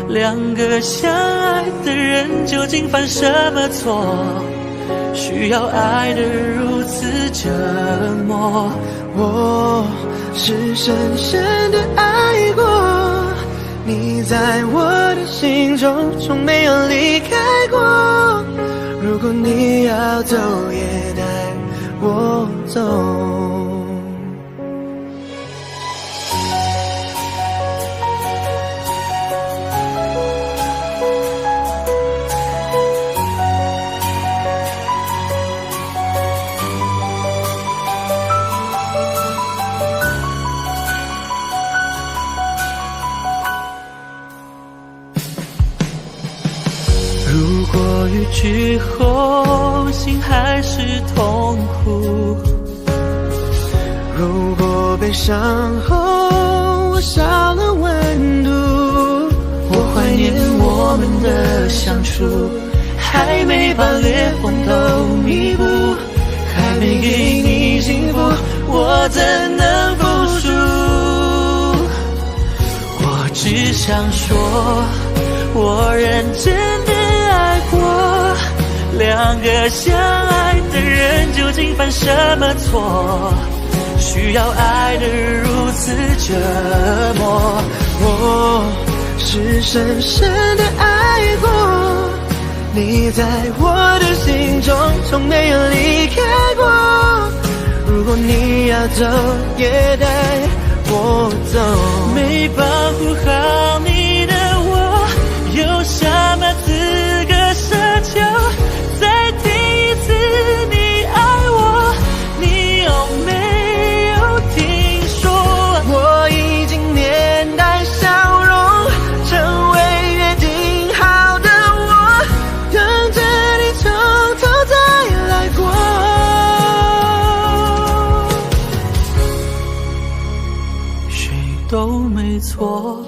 两个相爱的人究竟犯什么错，需要爱得如此折磨。我是深深的爱过，你在我的心中从没有离开过，如果你要走也带我走。如果雨之后心还是痛苦，如果悲伤后少了温度，我怀念我们的相处，还没把裂缝都弥补，还没给你幸福，我怎能服输？我只想说，我认真的爱过，两个相爱的人究竟犯什么错，需要爱得如此折磨。我是深深的爱过，你在我的心中从没有离开过，如果你要走也带我走。没保护好你的我，有什么资格奢求再听一次你爱我？你有没有听说，我已经面带笑容，成为约定好的我，等着你从头再来过。谁都没错，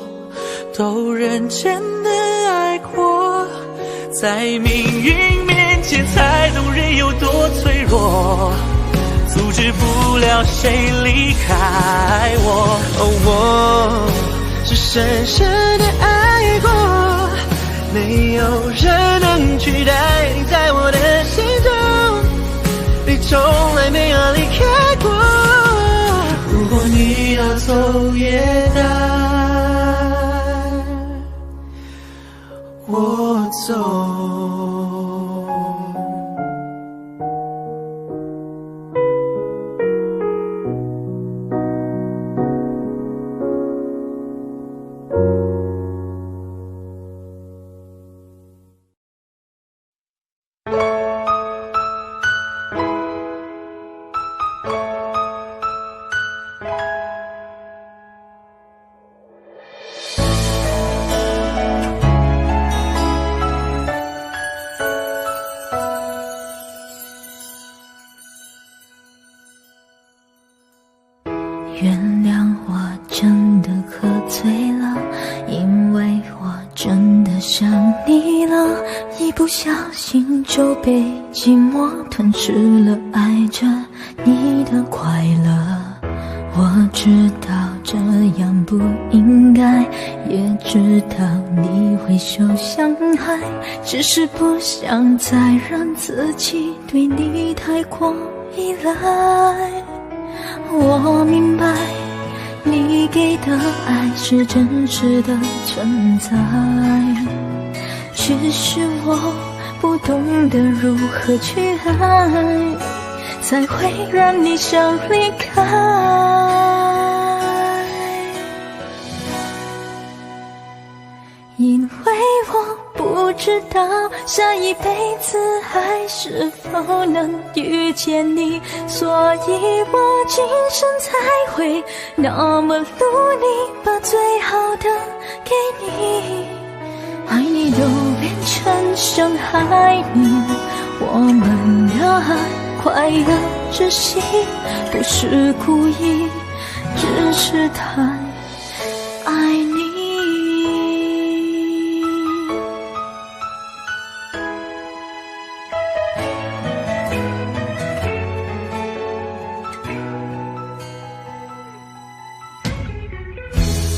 都认真的爱过，在命运面前才懂人有多脆弱，阻止不了谁离开我。我是深深的爱过，没有人能取代你在我的心中，你从来没有离开过，如果你要走也带我走。谅我真的喝醉了，因为我真的想你了，一不小心就被寂寞吞噬了爱着你的快乐。我知道这样不应该，也知道你会受伤害，只是不想再让自己对你太过依赖。我明白你给的爱是真实的存在，只是我不懂得如何去爱，才会让你想离开。因为我不知道下一辈子还是否能遇见你，所以我今生才会那么努力把最好的给你。爱你都变成伤害你，我们的爱快要窒息，不是故意，只是太爱你。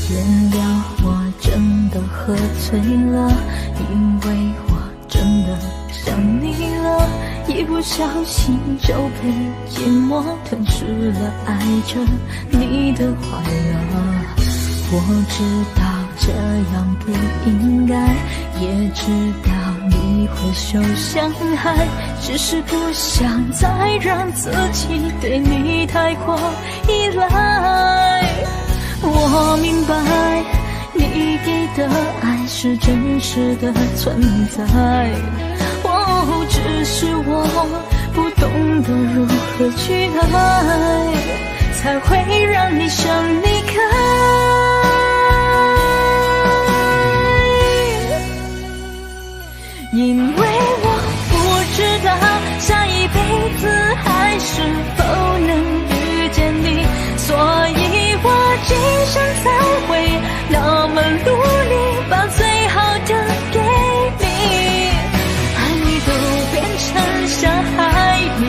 原谅我真的喝醉了，因为我真的想你了，一不小心就被寂寞吞噬了爱着你的快乐。我知道这样不应该，也知道你会受伤害，只是不想再让自己对你太过依赖。我明白你给的爱是真实的存在，只是我不懂得如何去爱，才会让你想离开。因为我不知道下一辈子还是否能遇见你，所以我今生才会那么努力把最好的给你。爱你都变成伤害你，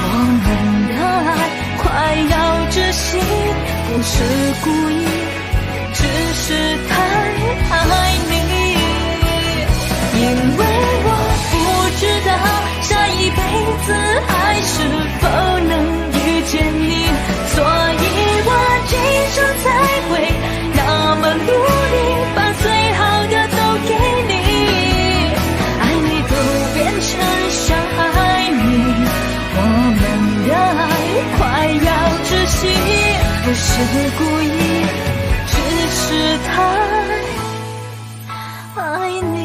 我们的爱快要窒息，不是故意，只是太爱你。因为我不知道下一辈子还是否能遇见你，所以我今生才会那么努力把最好的都给你。爱你都变成伤害你，我们的爱快要窒息，不是故意，只是太爱你。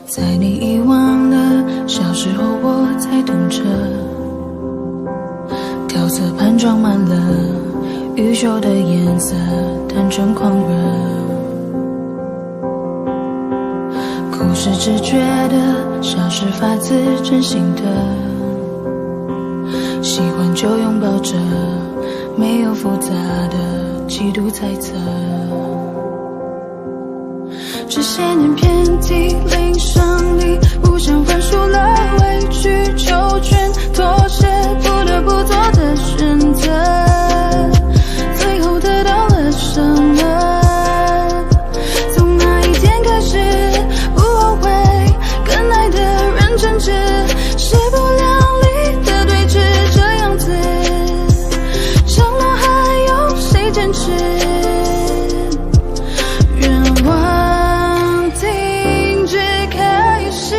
在你遗忘了小时候，我才懂着，调色盘装满了宇宙的颜色，单纯狂热。故事只觉得小事发自真心的，喜欢就拥抱着，没有复杂的嫉妒猜测。这些年遍体鳞伤里，不想认输了，委曲求全，妥协，不得不做的选择，最后得到了什么？从那一天开始，不后悔，跟爱的人争执，势不两立的对峙，这样子，长了还有谁坚持？愿望停止开始。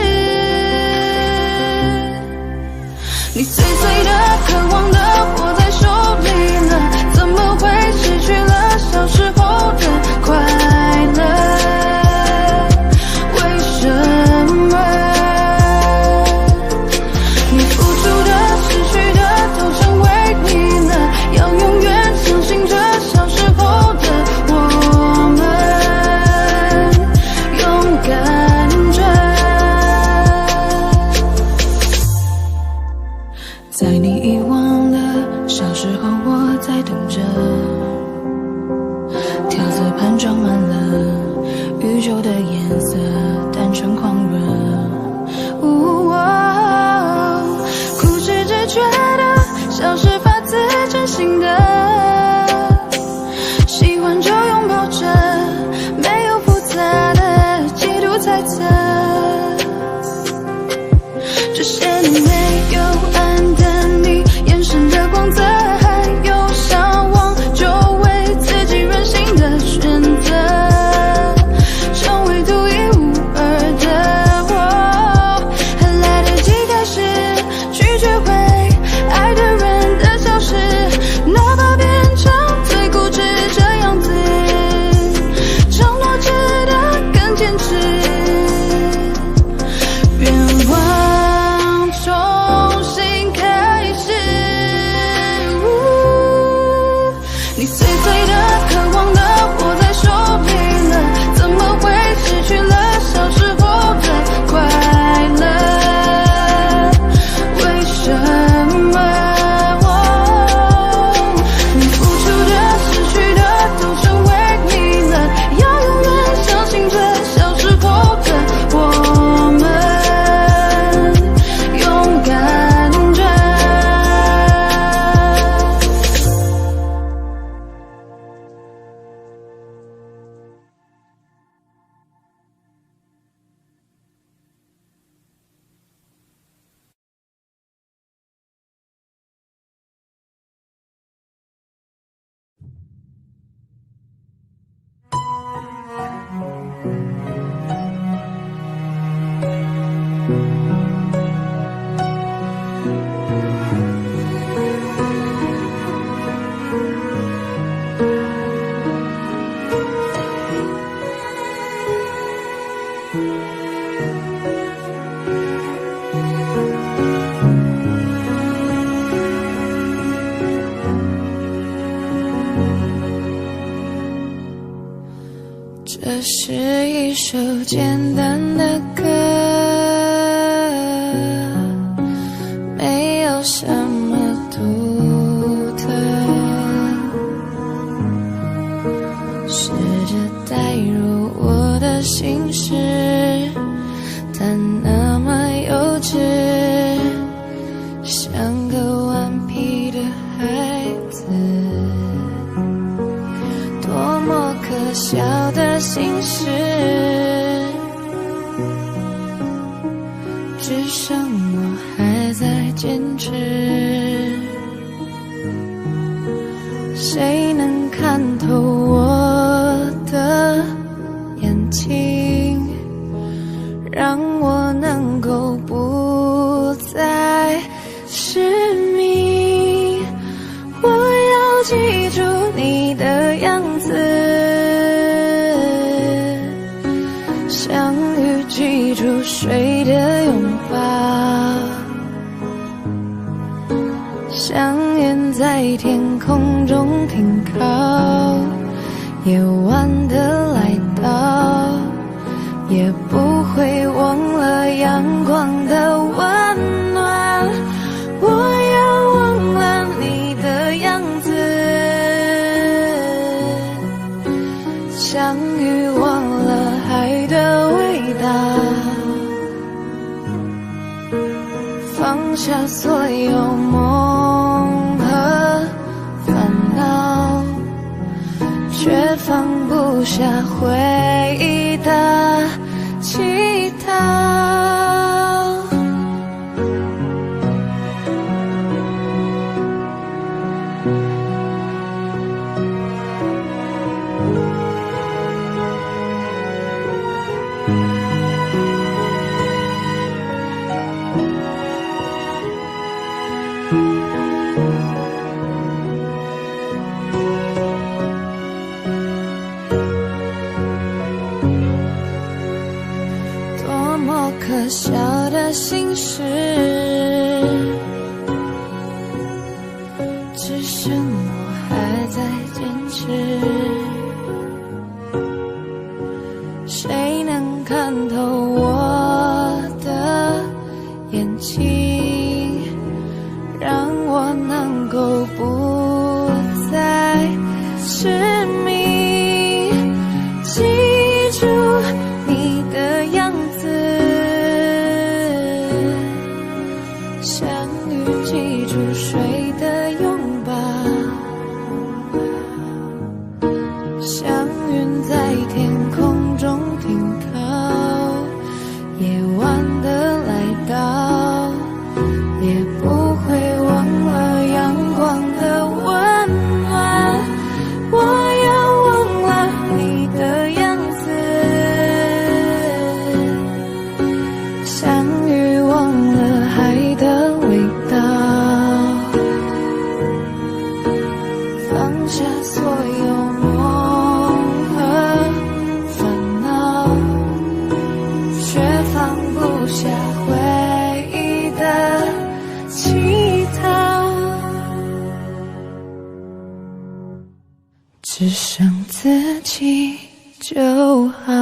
没有暗淡你眼神的光泽，还有向往就为自己任性的选择，成为独一无二的我。还来得及开始拒绝会爱的人的消失，哪怕变成最固执这样子，承诺值得更坚持。愿望重新开始，你碎碎的渴望的握在手里了，怎么会失去了小时候的快乐？为什么你付出的失去的都成为你了？要永远相信着小时候的我们，勇敢着。这是一首简单的歌，没有什么独特，试着带入我的心事，但那么幼稚，像个顽皮的孩子，多么可笑的心事，只剩我还在坚持。谁能看透我的眼睛，让我能够不再失明？我要记住你的样子，像雨记住水的拥抱，像云在天空中停靠，夜晚的来到，也不会忘了阳光的温暖。我要忘了你的样子，像鱼忘了海的味道，放下所有梦和烦恼，却放不下回忆的乞讨。多么可笑的心事，只剩我还在坚持。谁能看透我的眼睛，让我能够不再失明？记住你的样子，像雨记住水的拥抱，像云在天空中停靠，夜晚的来到，只剩自己就好。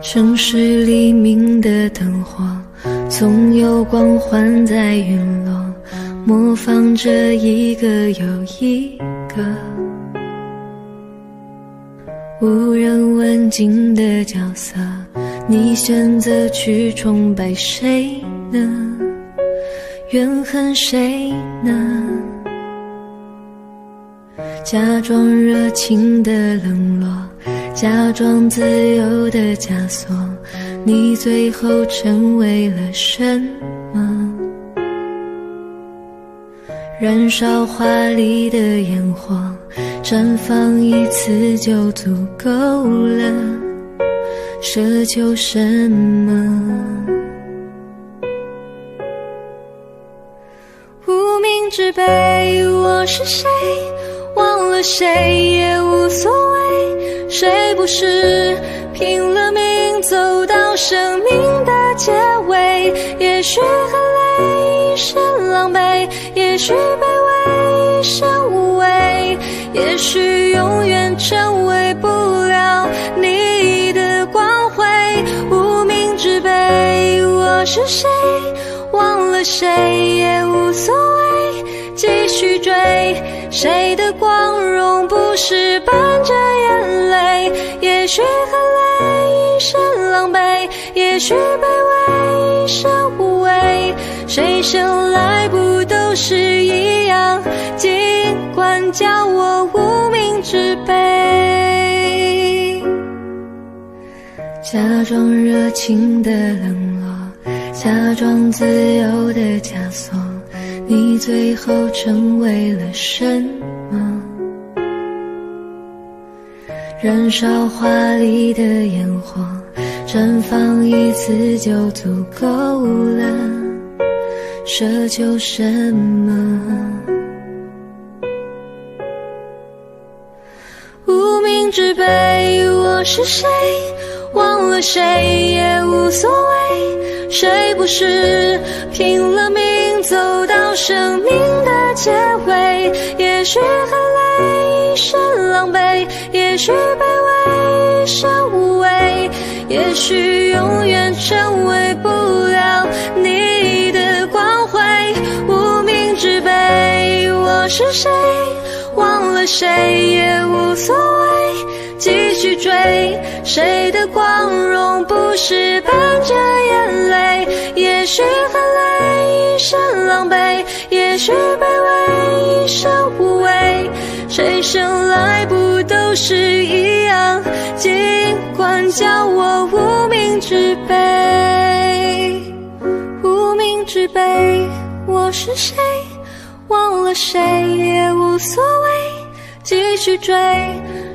城市黎明的灯火，总有光环在陨落，模仿着一个又一个无人问津的角色。你选择去崇拜谁呢？怨恨谁呢？假装热情的冷落，假装自由的枷锁，你最后成为了什么？燃烧华丽的烟火，绽放一次就足够了，奢求什么？无名之辈，我是谁？忘了谁也无所谓，谁不是拼了命走到生命的结尾？也许很累，一身狼狈，也许卑微，一身无畏，也许永远成为不了你的光辉。无名之辈，我是谁？忘了谁也无所谓，继续追，谁的光荣不是伴着眼泪？也许很累，一身狼狈，也许卑微，一身无畏，谁生来不都是一样？尽管叫我无名之辈。假装热情的冷落，假装自由的枷锁，你最后成为了什么？燃烧华丽的烟火，绽放一次就足够了，奢求什么？无名之辈，我是谁？忘了谁也无所谓，谁不是拼了命走到生命的结尾？也许很累，一身狼狈，也许卑微，一身无畏，也许永远成为不了你的光辉。无名之辈，我是谁？忘了谁也无所谓，继续追，谁的光荣不是伴着眼泪？也许很累，一身狼狈，也许卑微，一身无畏，谁生来不都是一样？尽管叫我无名之辈。无名之辈，我是谁？忘了谁也无所谓，继续追，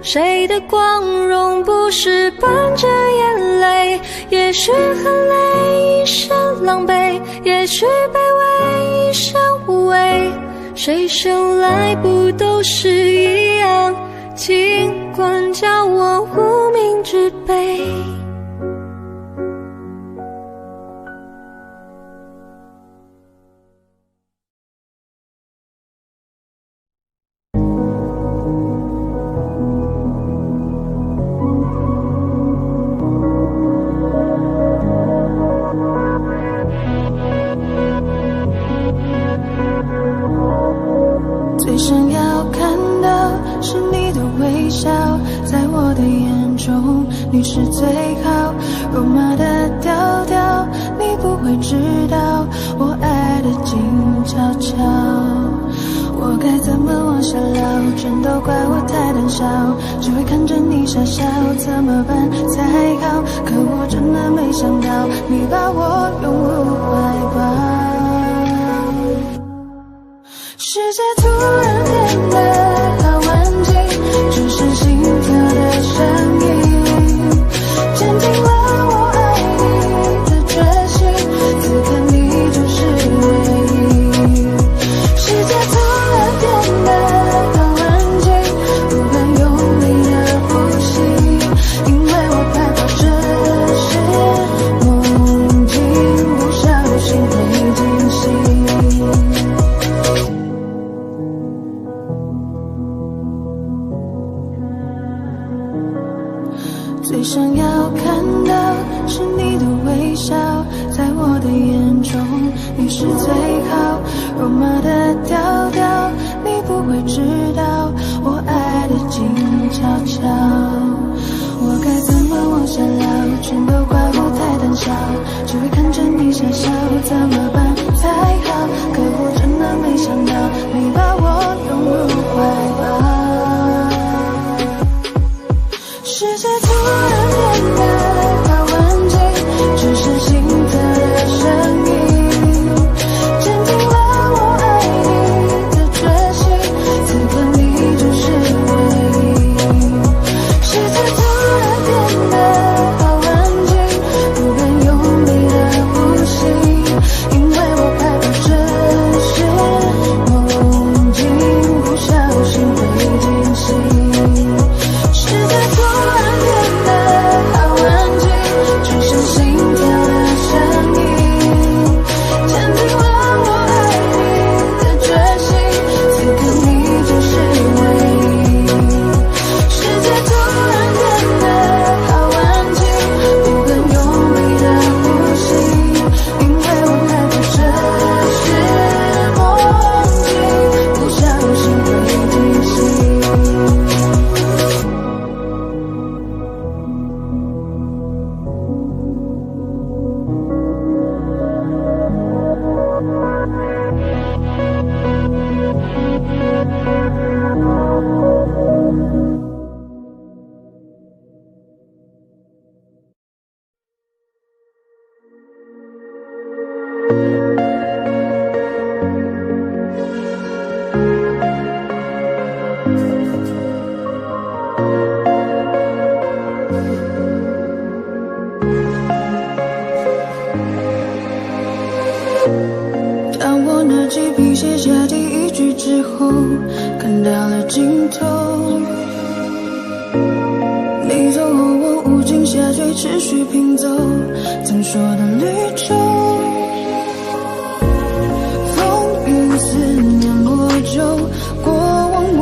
谁的光荣不是伴着眼泪？也许很累，一身狼狈，也许卑微，一身无畏，谁生来不都是一样？尽管叫我无名之辈。最想要看到是你的微笑，在我的眼中你是最好，肉麻的调调你不会知道，我爱的静悄悄。我该怎么往下聊，全都怪我太胆小，只会看着你傻笑，怎么办才好？可我真的没想到你把我拥入怀抱，世界突然变得好安静，只剩心跳的声音。最想要看到是你的微笑，在我的眼中你是最好。肉麻的调调，你不会知道我爱的静悄悄。我该怎么往下聊，全都怪我太胆小，只会看着你傻笑，怎么办才好？可我真的没想到，你把我拥入怀抱。世界突然变得好安静，只剩心跳的声音，坚定了我爱你的决心，此刻你就是唯一。世界突然变得好安静，不敢用力的呼吸，因为我害怕这是梦境，不小心会惊醒。世界突然变得好安静，只剩心跳的声音，坚定了我爱你的决心，此刻你就是唯一。世界突然变得好安静，不敢用力的呼吸，因为我害怕这是梦境，不小心会惊醒。当我拿起笔写下第一句之后，看到了尽头。你走后，我无尽下坠，持续拼凑曾说的旅程。风雨思念魔咒，过往我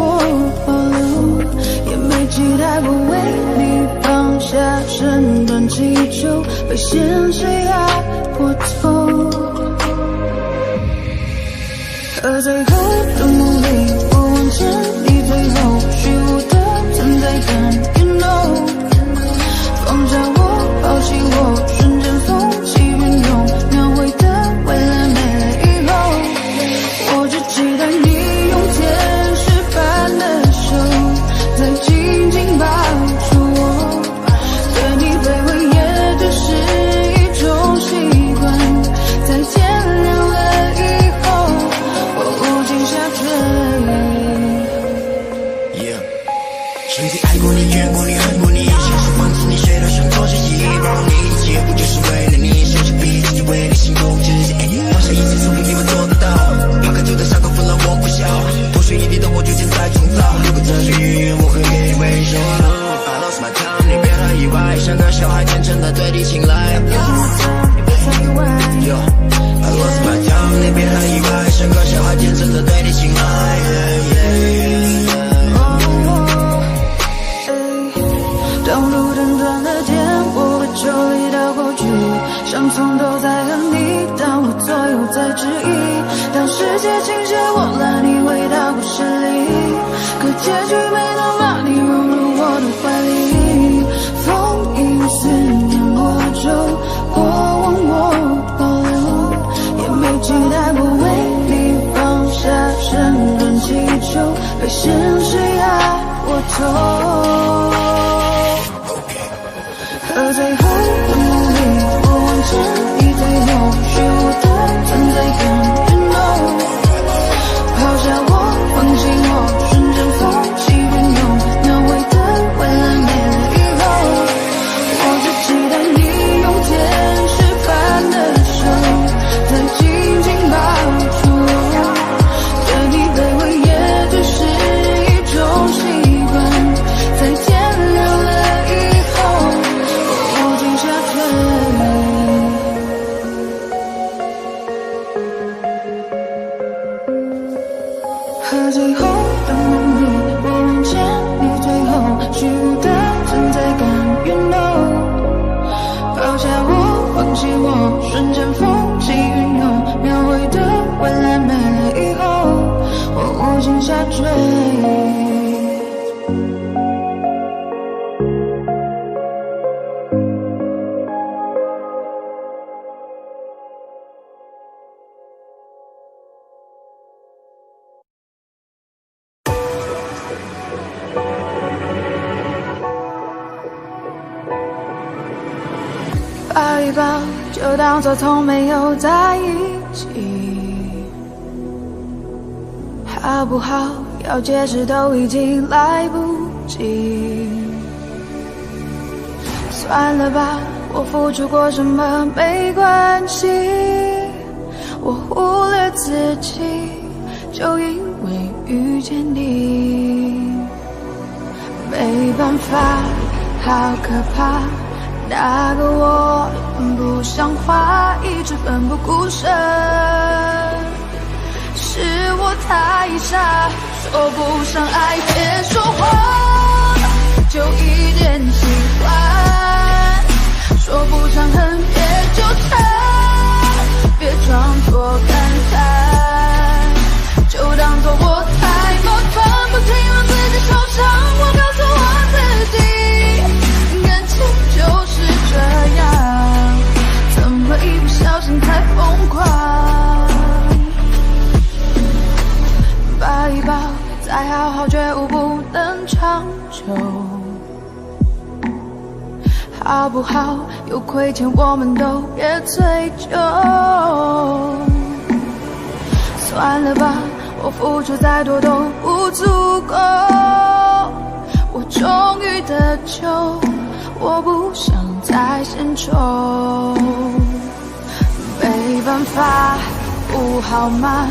保留，也没期待过为你放下身段祈求，被现实压破头。而最后的努力，我往前，你最后虚无的存在感 ，You know， 放下我，抛弃我，瞬间风起云涌，描绘的未来没了以后，我只期待你用天使般的手，再紧紧抱住我，对你卑微也只是一种习惯，在天亮了以后。无尽下坠。曾经爱过你，怨过你，恨过你，现实放弃你，谁都想做着意，包容你一切，不就是为了你，手起笔自己为你心动之心，放下一切，说不定我做得到。抛开旧的伤口，分了我不笑，脱水一地的我逐渐在创造。如果这是预言，我会给你微笑。I lost my time， 你别太意外，像个小孩天真的对你青睐。I lost my time， 你别太意外，像个小孩天真的对你青睐。当路灯断了电，我会抽离到过去，像从头在和你，当我左右在质疑，当世界倾斜我拉你回到故事里，可结局没能把你融入我的怀里。风雨思念魔咒，过往我保留，也没期待过为你放下身段祈求，被现实压过头。而最后的努力，我往前，你最后虚无的存在感 ，You know， 抛下我，放弃我，瞬间风起云涌，描绘的未来没了以后，我只期待你用天使般的手，再紧紧抱住我，对你卑微也只是一种习惯，在天亮了以后。下坠。抱一抱，就当作从没有在一起，好不好？要解释都已经来不及。算了吧，我付出过什么没关系，我忽略自己，就因为遇见你。没办法，好可怕，那个我很不像话，一直奋不顾身，是我太傻，说不上爱别说谎，就一点喜欢，说不上恨别纠缠，别装作感叹，就当作我太麻烦，不停让自己受伤，我告诉我自己，感情就是这样，怎么一不小心才疯狂。抱一抱，再好好觉悟不能长久，好不好？有亏欠我们都别追究。算了吧，我付出再多都不足够，我终于得救，我不想再献丑。没办法，不好吗？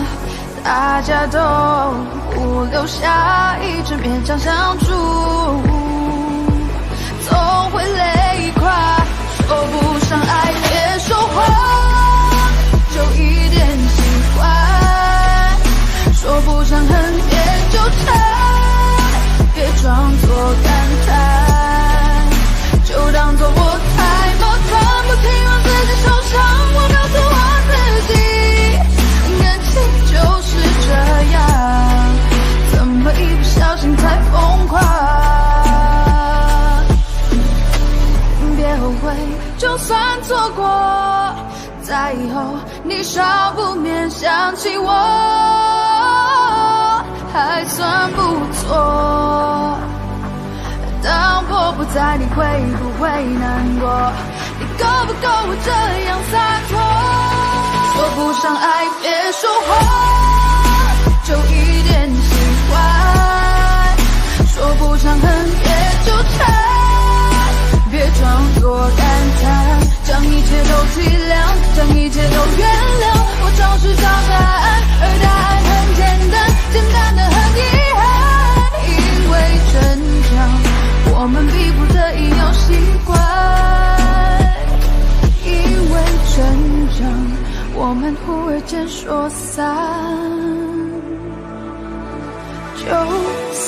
大家都不留下，一直勉强相处，总会累垮。说不上爱别说谎，就一点喜欢，说不上恨别纠缠，别装作感叹，就当作我太麻烦，不停让自己受伤，我告诉我自己，感情就是这样，怎么一不小心才疯狂。别后悔，就算错过，在以后你少不免想起我，还算不错。当我不在，你会不会难过？你够不够我这样洒脱？说不上爱别说谎，就一点喜欢，说不上恨别纠缠，别装作感叹，将一切都体谅，将一切都原谅，我总是找答案，而答案很简单，简单的很遗憾，因为成长我们逼不得已要习惯，因为成长我们忽而间说散就散。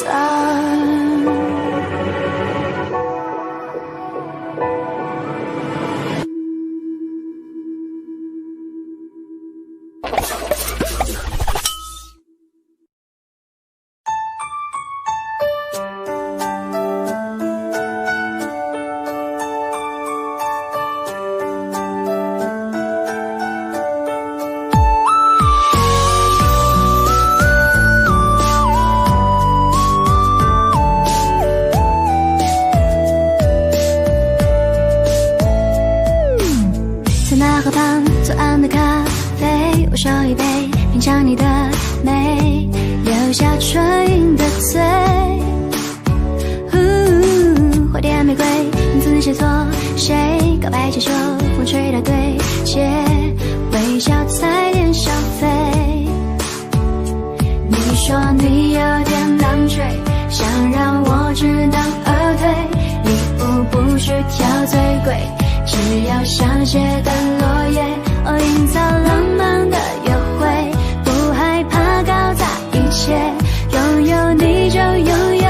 河旁左岸的咖啡，我手一杯，品尝你的美，留下纯银的嘴。花店玫瑰，名字写错，谁告白气球，风吹到对街，微笑在脸上飞。你说你有点狼狈，想让我知难而退，礼物不需挑最贵，只要香榭的落叶，营造浪漫的约会，不害怕搞砸一切，拥有你就拥有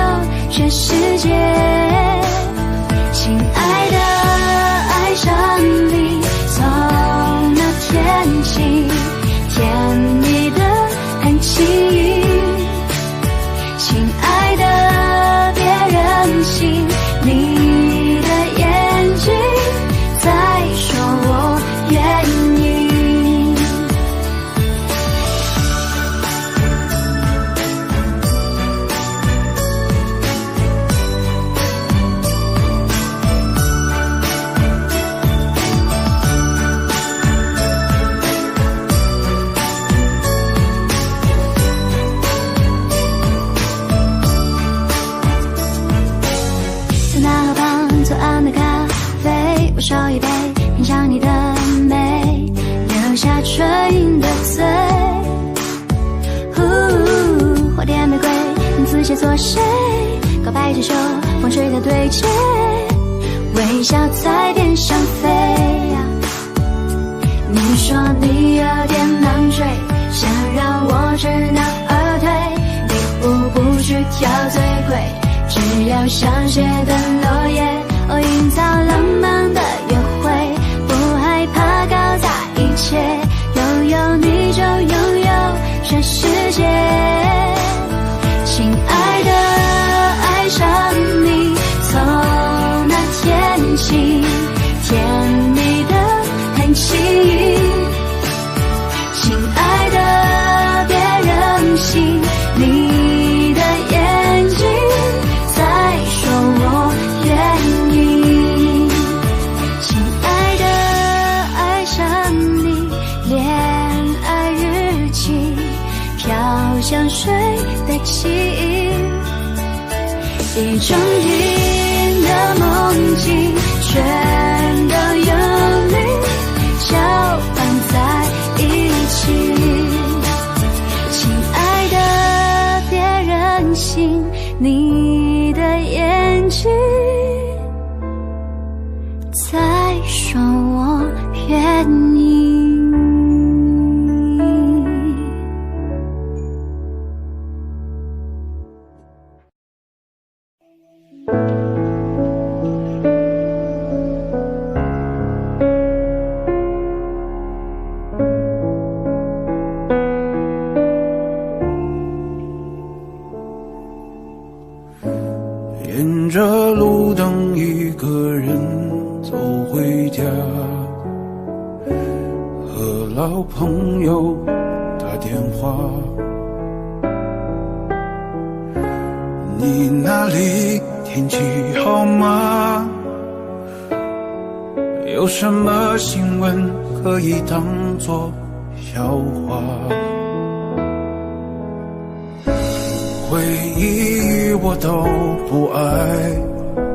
我烧一杯，品尝你的美，留下纯饮的醉。花店玫瑰，你自写作谁？告白之手，风吹的对戒，微笑在天上飞。你说你有点难追，想让我知难而退。礼物不需挑最贵，只要香榭的落叶，营造浪漫的约会，不害怕搞砸一切，拥有你就拥有全世界。亲爱的，爱上你从那天起，甜蜜的很轻易。亲爱的，别任性，你的眼睛在说我愿意。亲爱的，爱上你，恋爱日记，飘香水的记忆，一整天的梦境全都有你搅拌在一起。亲爱的，别任性，你的眼睛在说我愿意。沿着路灯一个人走回家，和老朋友打电话。你那里天气好吗？有什么新闻可以当作笑话？回忆我都不爱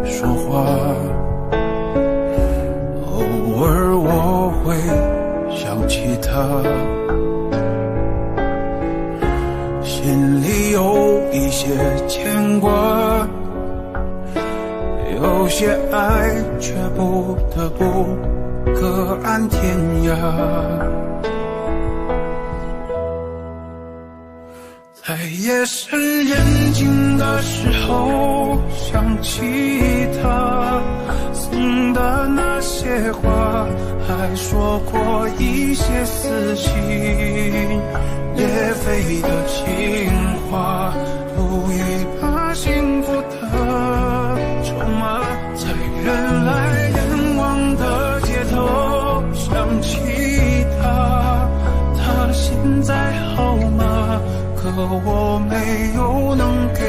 说话，偶尔我会想起他，心里有一些牵挂，有些爱却不得不各安天涯。在夜深人静的时候想起他送的那些话，还说过一些撕心裂肺的情话，不一把幸福的筹码，在人来人往的街头想起他，他现在好吗？可我没有能给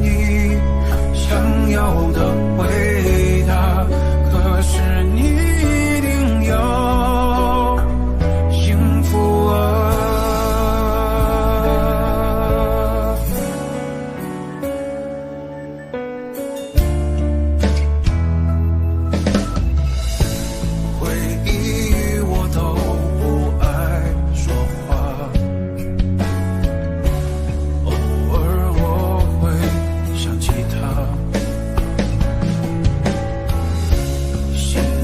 你想要的回答，可是你一定要幸福啊。回忆我都不爱说话，想起他，心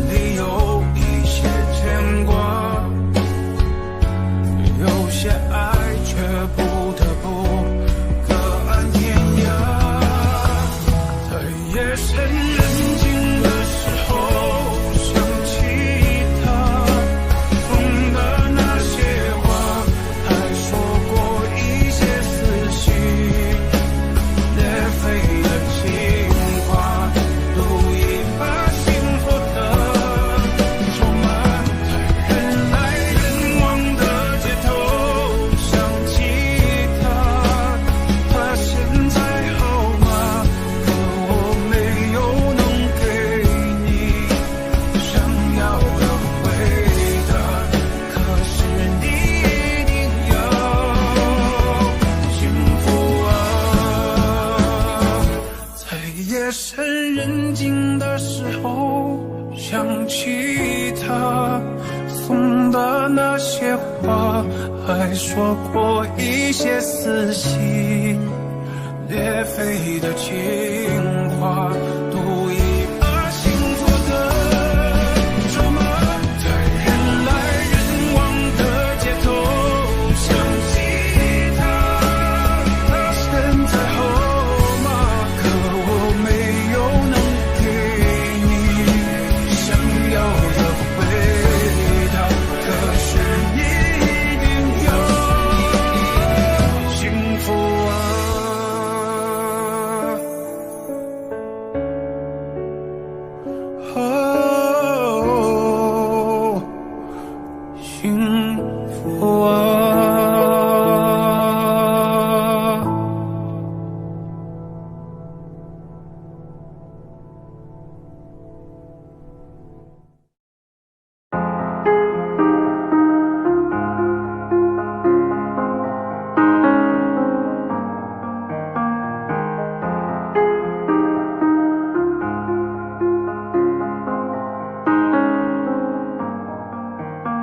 里有一些牵挂，有些爱却不得不各安天涯。在夜深人静的时候想起他送的那些话，还说过一些撕心裂肺的情话，赌一把幸福的筹码，在人来人往的街头想起他，他现在好吗？可我没有能给你想要的回答，可是你一定要幸福啊。在夜深人静的时候想起他送的那些花，还说过一些撕心裂肺的情话，都已把幸福的筹码，在人来人往的街头想起他，他身在后吗？可我没有能给你想要的回答，可是你一定有幸福啊。哦，幸福啊。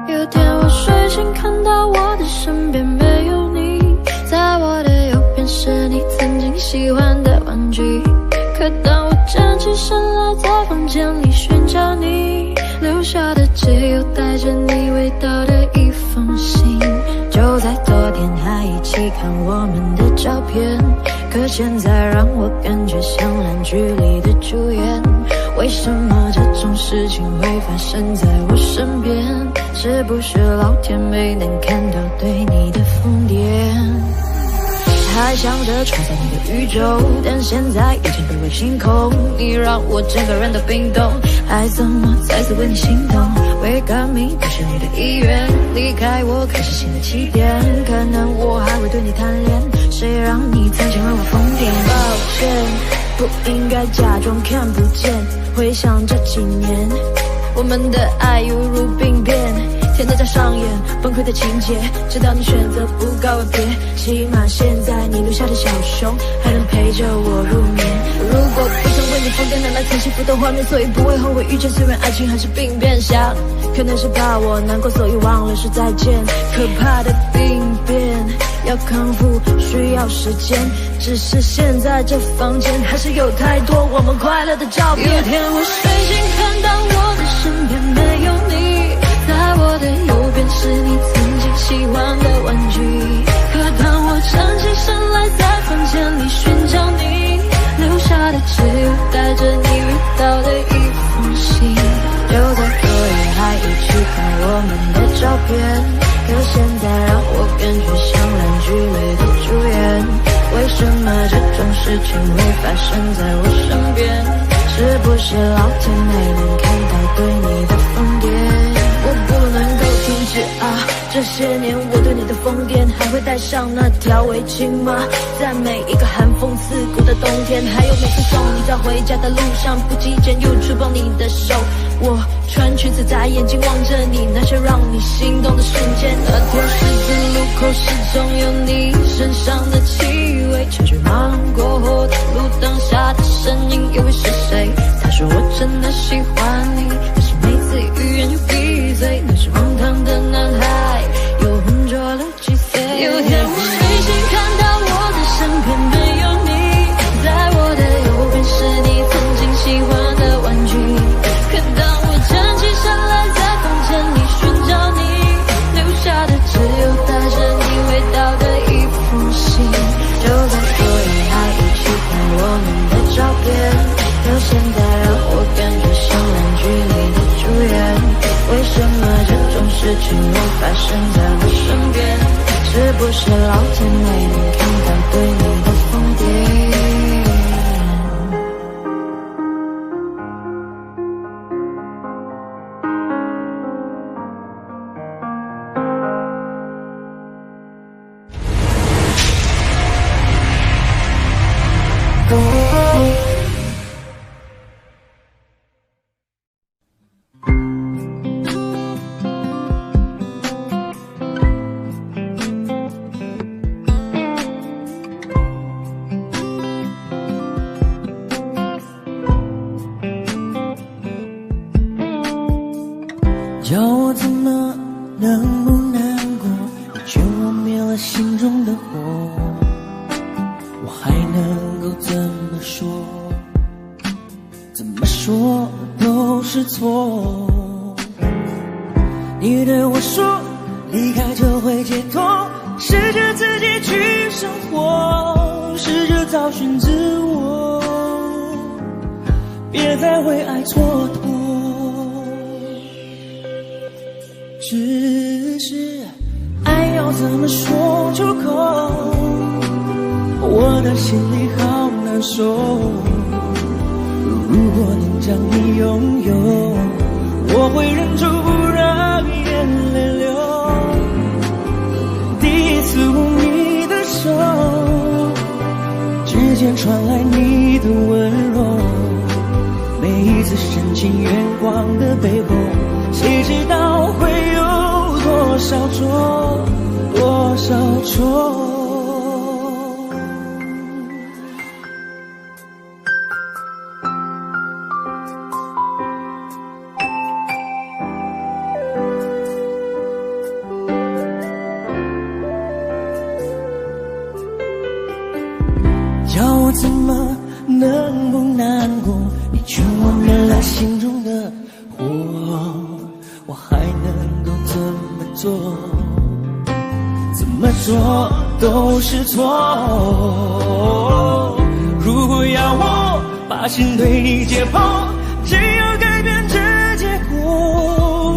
有天我睡醒，看到我的身边没有你，在我的右边是你曾经喜欢的玩具。可当我站起身来，在房间里寻找你，留下的只有带着你味道的一封信。就在昨天还一起看我们的照片，可现在让我感觉像烂剧里的主演。为什么这种事情会发生在我身边？是不是老天没能看到对你的疯癫？还想着创造你的宇宙，但现在已经被我清空。你让我整个人都冰冻，爱怎么再次为你心动？Wake up me， 不是你的意愿，离开我开始新的起点。可能我还会对你贪恋，谁让你曾经让我疯癫？抱歉，不应该假装看不见。回想这几年，我们的爱犹如病变，天天在上演崩溃的情节，直到你选择不告而别。起码现在你留下的小熊还能陪着我入眠。如果不曾为你疯癫，哪来曾幸福的画面？所以不会后悔遇见，虽然爱情还是病变。想可能是怕我难过，所以忘了说再见。可怕的病变要康复需要时间，只是现在这房间还是有太多我们快乐的照片。有天我睡醒，看到我的身边没有你，在我的右边是你曾经喜欢的玩具。可当我站起身来，在房间里寻找你，留下的只有带着你味道的一封信。就在昨夜还一起看我们的照片，可现在让我感觉像烂剧里的主演。为什么这种事情会发生在我身边？是不是老天没能看到对你的疯癫？我不能够停止啊！这些年我对你的疯癫，还会戴上那条围巾吗？在每一个寒风刺骨的冬天，还有每次送你在回家的路上，不经意间又触碰你的手。我穿裙子在眼睛望着你，那些让你心动的瞬间。那条十字路口始终有你身上的气味，车水马龙过后的路灯下的身影又会是谁？他说我真的喜欢你，可是每次欲言又闭嘴，那是荒唐的男孩又浑浊了几岁。有天我睡醒，看到我的身边没有你，在我的右边是你曾经喜欢的玩具。可当我站起身来，在房间里寻找你，留下的只有带着你味道的一封信。就在昨夜还一起看我们的照片，可现在让我感觉像烂剧里的主演。为什么这种事情会发生在我身边？是不是老天没能看到对你的疯癫？叫我怎么能不难过？你劝我灭了心中的火，我还能够怎么说？怎么说都是错。你对我说离开就会解脱，试着自己去生活，试着找寻自我，别再为爱蹉跎。只是爱要怎么说出口，我的心里好难受。如果能将你拥有，我会忍住不让眼泪流。第一次握你的手，指尖传来你的温柔，每一次深情眼光的背后，谁知道会有多少错，多少错。叫我怎么能不难过？你劝我灭了心中的火，我还能够怎么做？怎么做都是错。如果要我把心对你解剖，只要改变这结果，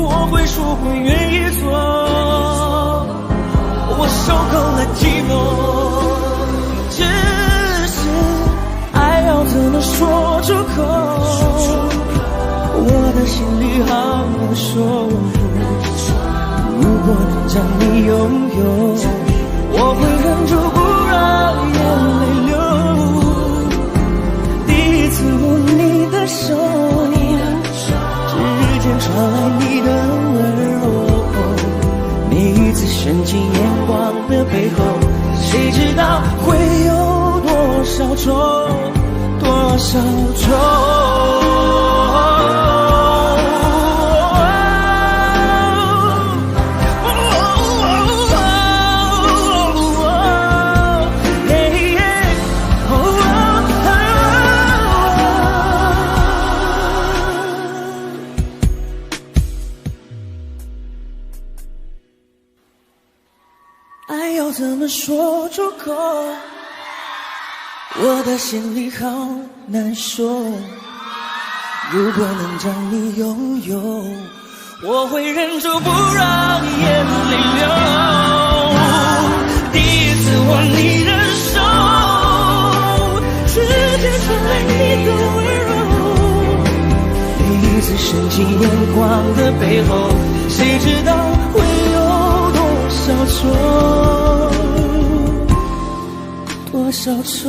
我会说会愿意做。我受够了寂寞。怎么说出口？我的心里好难受。如果能将你拥有，我会忍住不让眼泪流。第一次握你的手，指尖传来你的温柔，每一次深情眼光的背后，谁知道会有多少错，多少错。爱要怎么说出口？我的心里好难受。如果能将你拥有，我会忍住不让眼泪流。第一次握你的手，指尖传来你的温柔，每一次深情眼光的背后，谁知道会有多少错，多少错。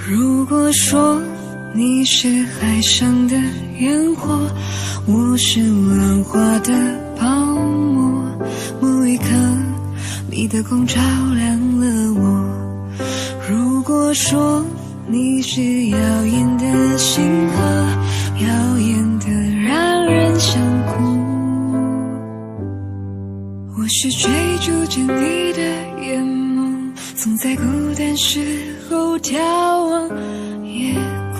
如果说你是海上的烟火，我是浪花的泡沫，某一刻你的光照亮了我。如果说你是耀眼的星河，耀眼的让人想哭，我是追逐着你的眼眸，总在孤单时候眺望夜空。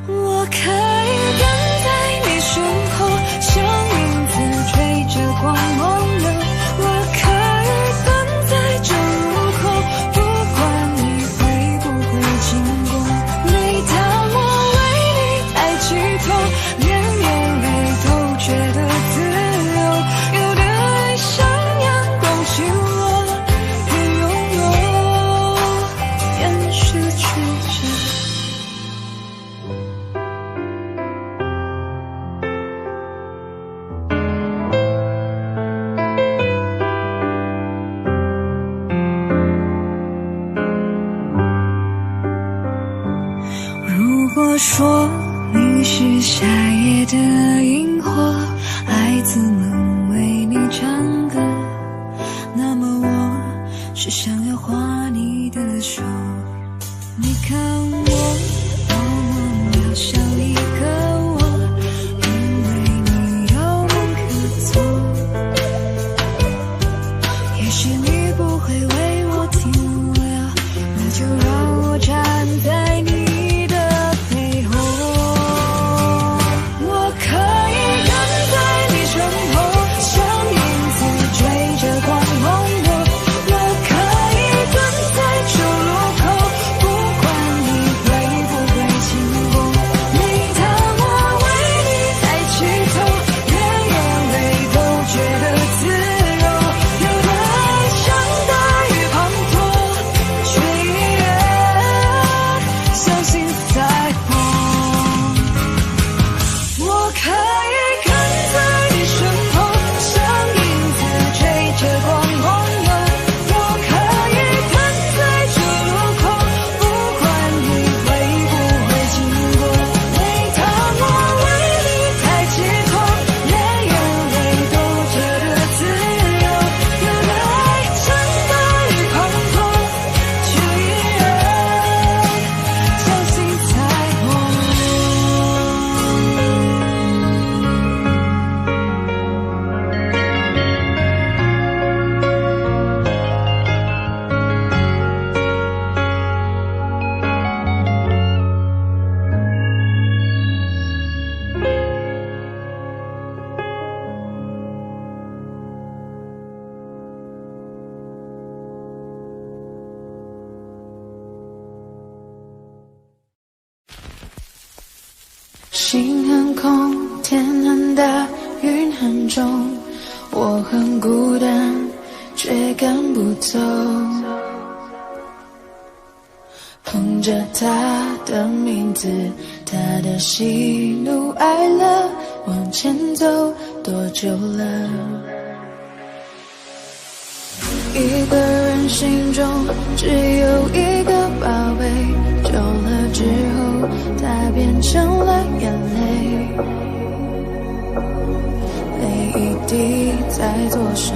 我可以跟在你身后，像影子追着光梦游。我可以等在这路口，不管你会不会经过。每当我为你抬起头，连眼泪都觉得自由。有的爱像阳光倾落，也有说你是夏夜的萤火，孩子们为你唱歌，那么我是想要画你的手。你看我多么渺小一个我，因为你有梦可做。也许你不会为我停留，那就让我站在你的背后。我可以跟在你身后，像影子追着光梦游。我可以蹲在出路口，不管你会不会经过。每当我为你抬起头，连眼泪都觉得自由。有的爱像大雨滂沱，却依然相信彩虹。我可以跟在你身后，像影子追着光梦游。我可以蹲在出路口，不管你会不会经过。每当我为你抬起头，连眼泪都觉得自由。有的爱像大雨滂沱，却依然相信彩虹。心很空，天很大，云很重，我很孤单，却赶不走。哼着他的名字，他的喜怒哀乐，往前走多久了？一个人心中只有一个宝贝，久了之后，它变成了眼泪，泪一滴在左手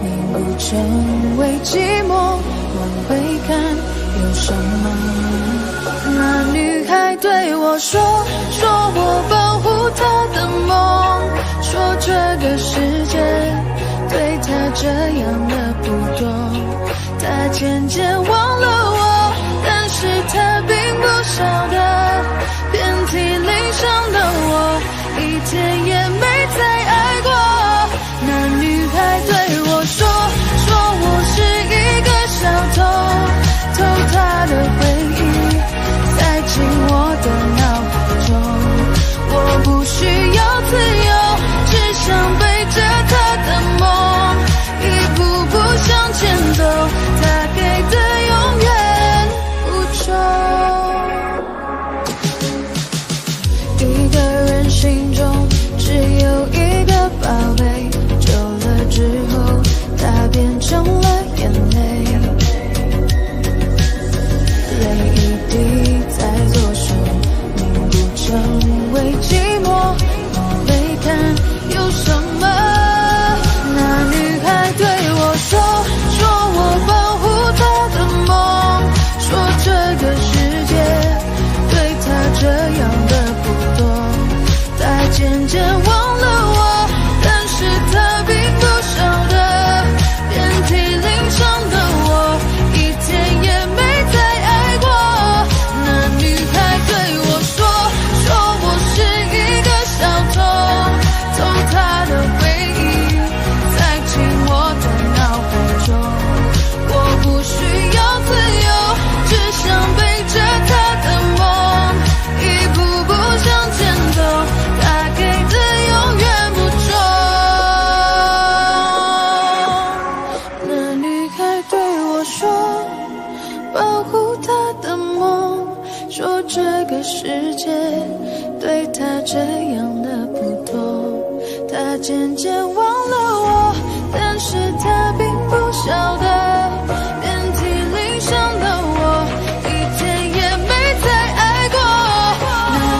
凝固成为寂寞。往回看有什么？那女孩对我说我保护她的梦，说这个世界对她这样的不多。她渐渐忘了我，但是她并不晓得，遍体鳞伤的我，一天也没再爱过。那女孩对我说我是一个小偷，偷她的回忆，塞进我的脑海中。我不需要自由，只想背着她的梦，一步步向前走，她给的永远不重。一个人心中只有一个宝贝，久了之后，它变成了眼泪，泪一滴在左手凝固成为寂寞。往回看有什么？那女孩对我说我保护她的梦，说这个世界对她这样的不多。她渐渐忘了我，但是她并不晓得，遍体鳞伤的我，一天也没再爱过。那女孩对我说我是一个小偷，偷她的回忆，塞进我的脑海中。我不需要自由，只想背着她的梦，一步步向前走，她给的永远不重。那女孩对我说，保护她的梦，说这个世界对她这样的不多。她渐渐忘了我，但是她并不晓得，遍体鳞伤的我，一天也没再爱过。那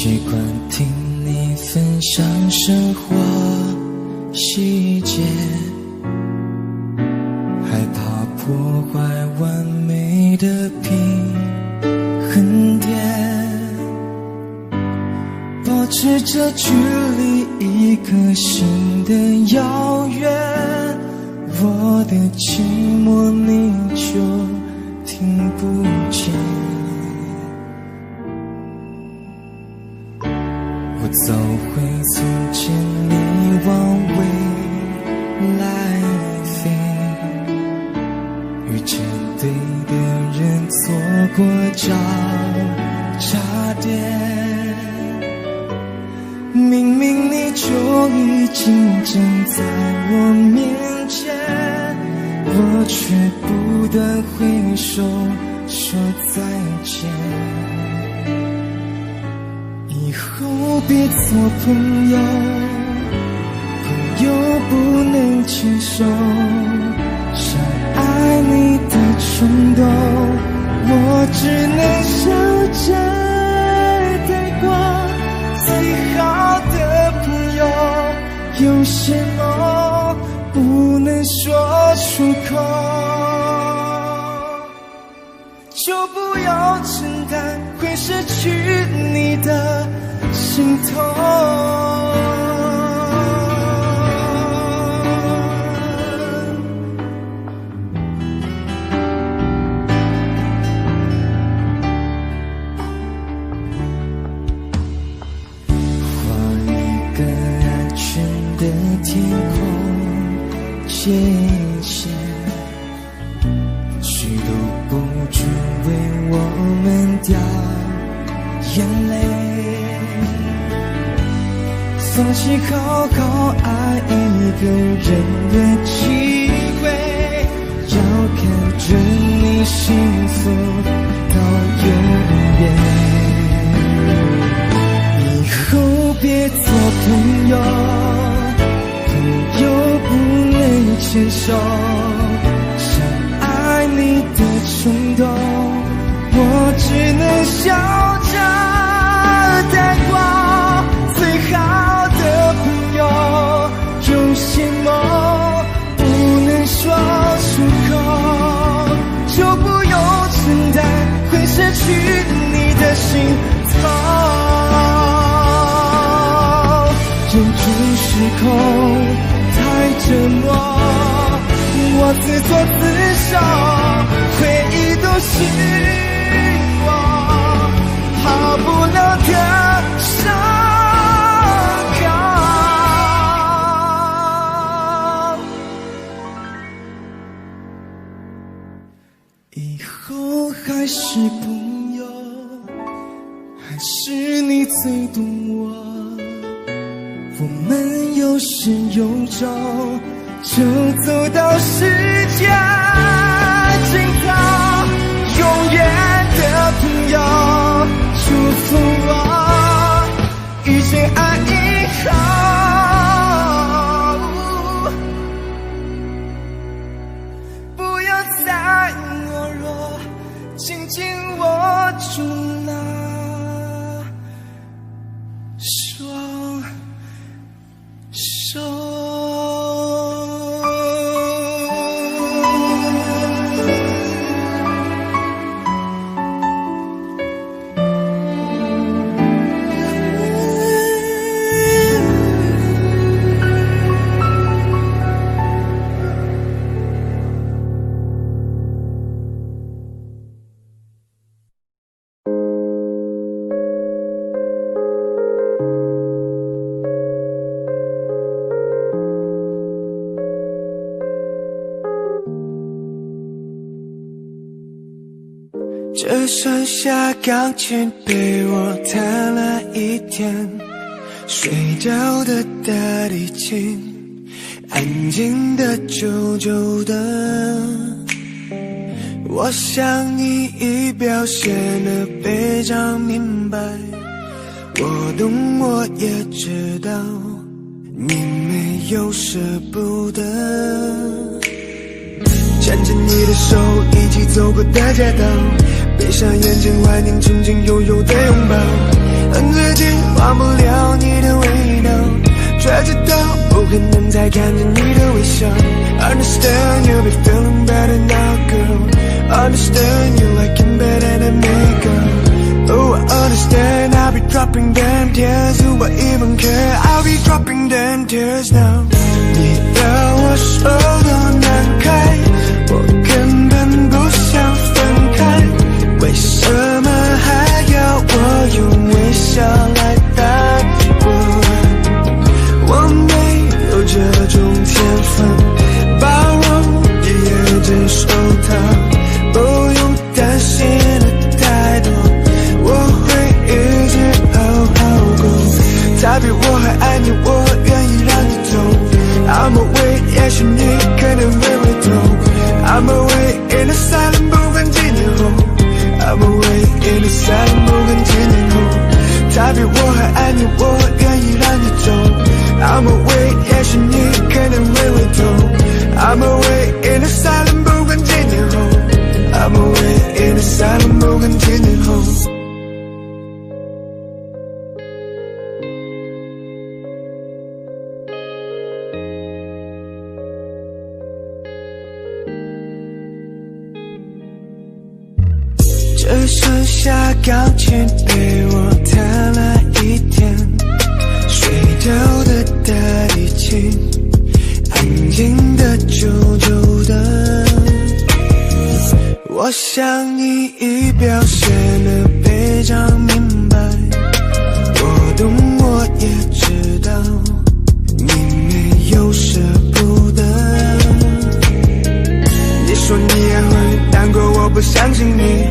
习惯听你分享生活细节，害怕破坏完美的平衡点，保持着距离一颗心的遥远，我的寂寞你就听不见。我走回从前，你往未来飞，遇见对的人，错过交叉点，明明你就已经站在我面前，我却不断挥手说再见。以后别做朋友，朋友不能牵手，想爱你的冲动，我只能笑着带过。最好的朋友，有些梦不能说出口，就不要承担会失去你的心痛。画一个安全的天空界限，谁都不准为我们掉眼泪，放弃好好爱一个人的机会，要看着你幸福到永远。以后别做朋友，朋友不能牵手，想爱你的冲动，我只能笑着带过。最好的朋友，有些梦不能说出口，就不用承担会失去你的心痛。人中失控太折磨，我自作自受，回忆都是我好不了的伤。以后还是朋友，还是你最懂我，我们有始有终，就走到世界尽头。永远的朋友，祝福我遇见爱以后，不要再懦弱，紧紧握住那双手。只剩下钢琴被我弹了一天，睡着的大提琴，安静的久久的。我想你已表现得非常明白，我懂我也知道，你没有舍不得。牵着你的手一起走过大街道，闭上眼睛怀念曾经拥有的拥抱，恨自己忘不了你的味道，却知道不可能再看见你的微笑。Understand you'll be feeling better now, girl. Understand you like it better than me, girl. Oh, I understand I'll be dropping them tears. Do I even care? I'll be dropping them tears now. 你要我手都难开，我根本不想分开，为什么还要我用微笑来待我？我没有这种天分，包容也接受它，不用担心的太多，我会一直好好过。他比我还爱你，我愿意让你走。I'm away， 也许你可能会回头。I'm away in the silent， 不管几年后。I'm away in the silent， 不管几年后。他比我还爱你，我愿意让你走。I'm away， 也许你可能会回头。I'm away in the silent， 不管几年后。I'm away in the silent， 不管几年后。只剩下钢琴陪我弹了一天，睡着的大提琴，安静的久久的。我想你已表现得非常明白，我懂我也知道，你没有舍不得。你说你也会难过，我不相信你。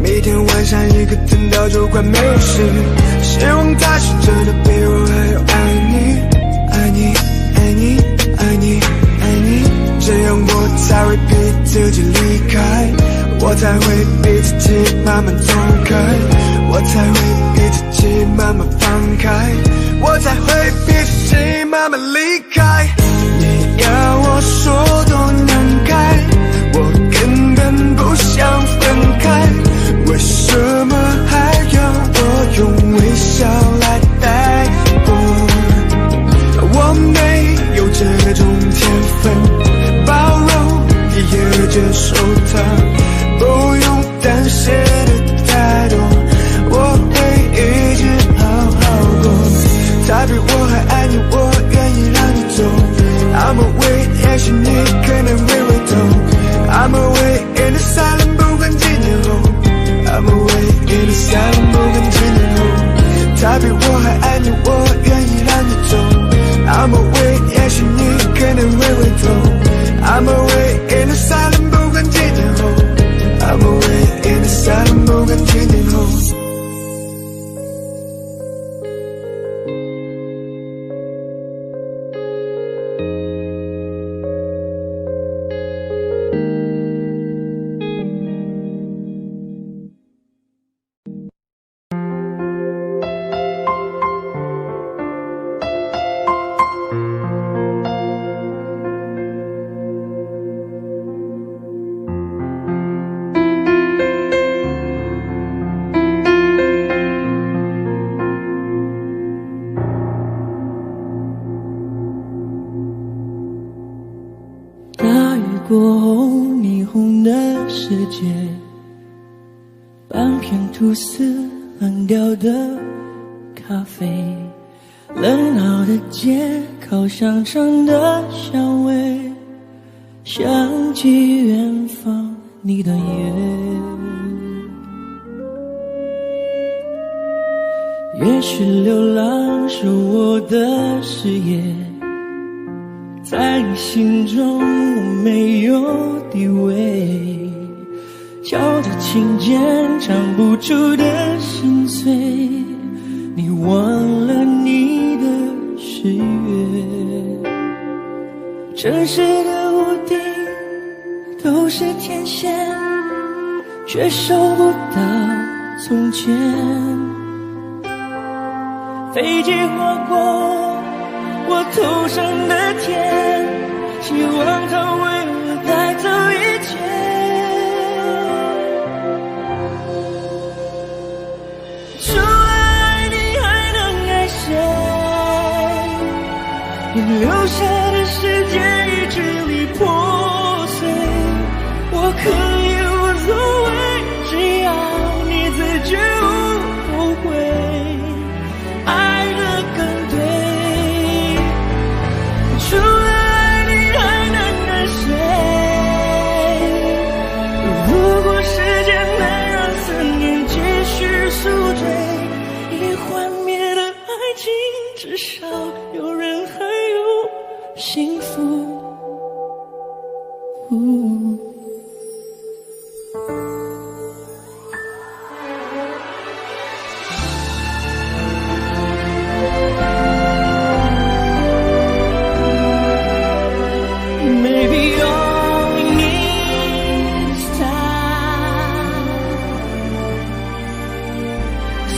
每天晚上一个等到就快没有事，希望他是真的比我还要爱你，爱你，爱你，爱你，爱你，这样我才会逼自己离开，我才会逼自己慢慢走开，我才会逼自己慢慢放开，我才会逼自己慢慢离开。你要我说多难开，我根本不想分开，为什么还要我用微笑来待我？我没有这种天分，包容也接受它，不用担心的太多，我会一直好好过。他比我还爱你，我愿意让你走。I'm away， 也许你可能会回头。I'm away in the silent， 不管几年后。I'm away in the silent， 不管几年后。他比我还爱你，我愿意让你走。I'm away， 也许你可能会回头。I'm away in the silent， 不管几年后。I'm away in the silent， 不管几年后。大雨过后，霓虹的世界，半片吐司，烂掉的咖啡，冷闹的街，烤香肠的香味，想起远方你的眼。也许流浪是我的事业，在你心中我没有地位，敲着琴键唱不出的心碎，你忘了你的誓约。城市的屋顶都是天线，却收不到从前。飞机划过我头上的天，希望它为我带走一切。除了爱你，留下的世界已支离破碎，我可以无所谓，只要你自觉无后悔，爱得更对。除了爱你还能爱谁？如果时间能让思念继续宿醉，已幻灭的爱情至少有人还有幸福。Maybe all we need is time.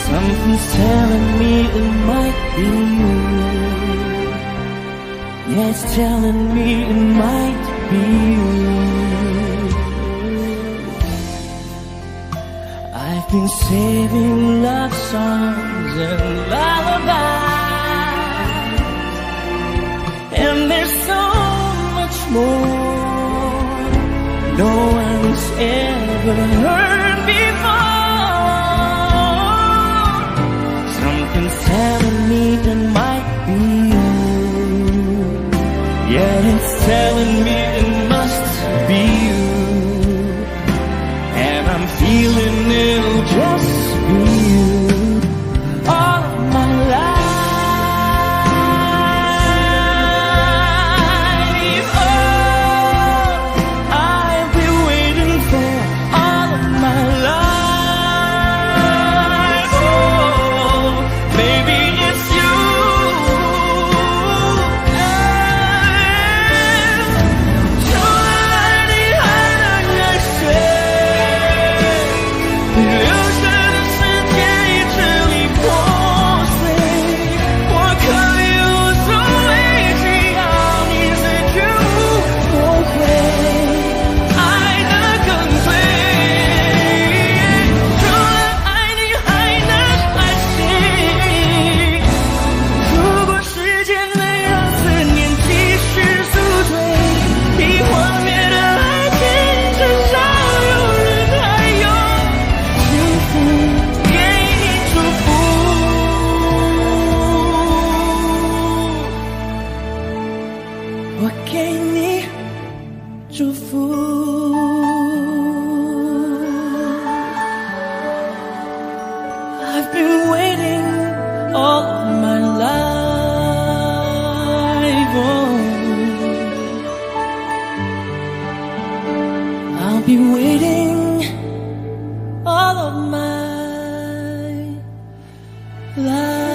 Something's telling me it might be you. Yeah, it's telling me it might be you. I've been saving love songs and lullabies, and there's so much more no one's ever heard before. Something's telling me it might be you. Yeah, it's telling me it must be you, and I'm feeling it'll just be you all of my life. Oh, I've been waiting for all of my life. Oh, maybe it's you. I've been waiting all of my life. Oh, I'll be waiting all of my life.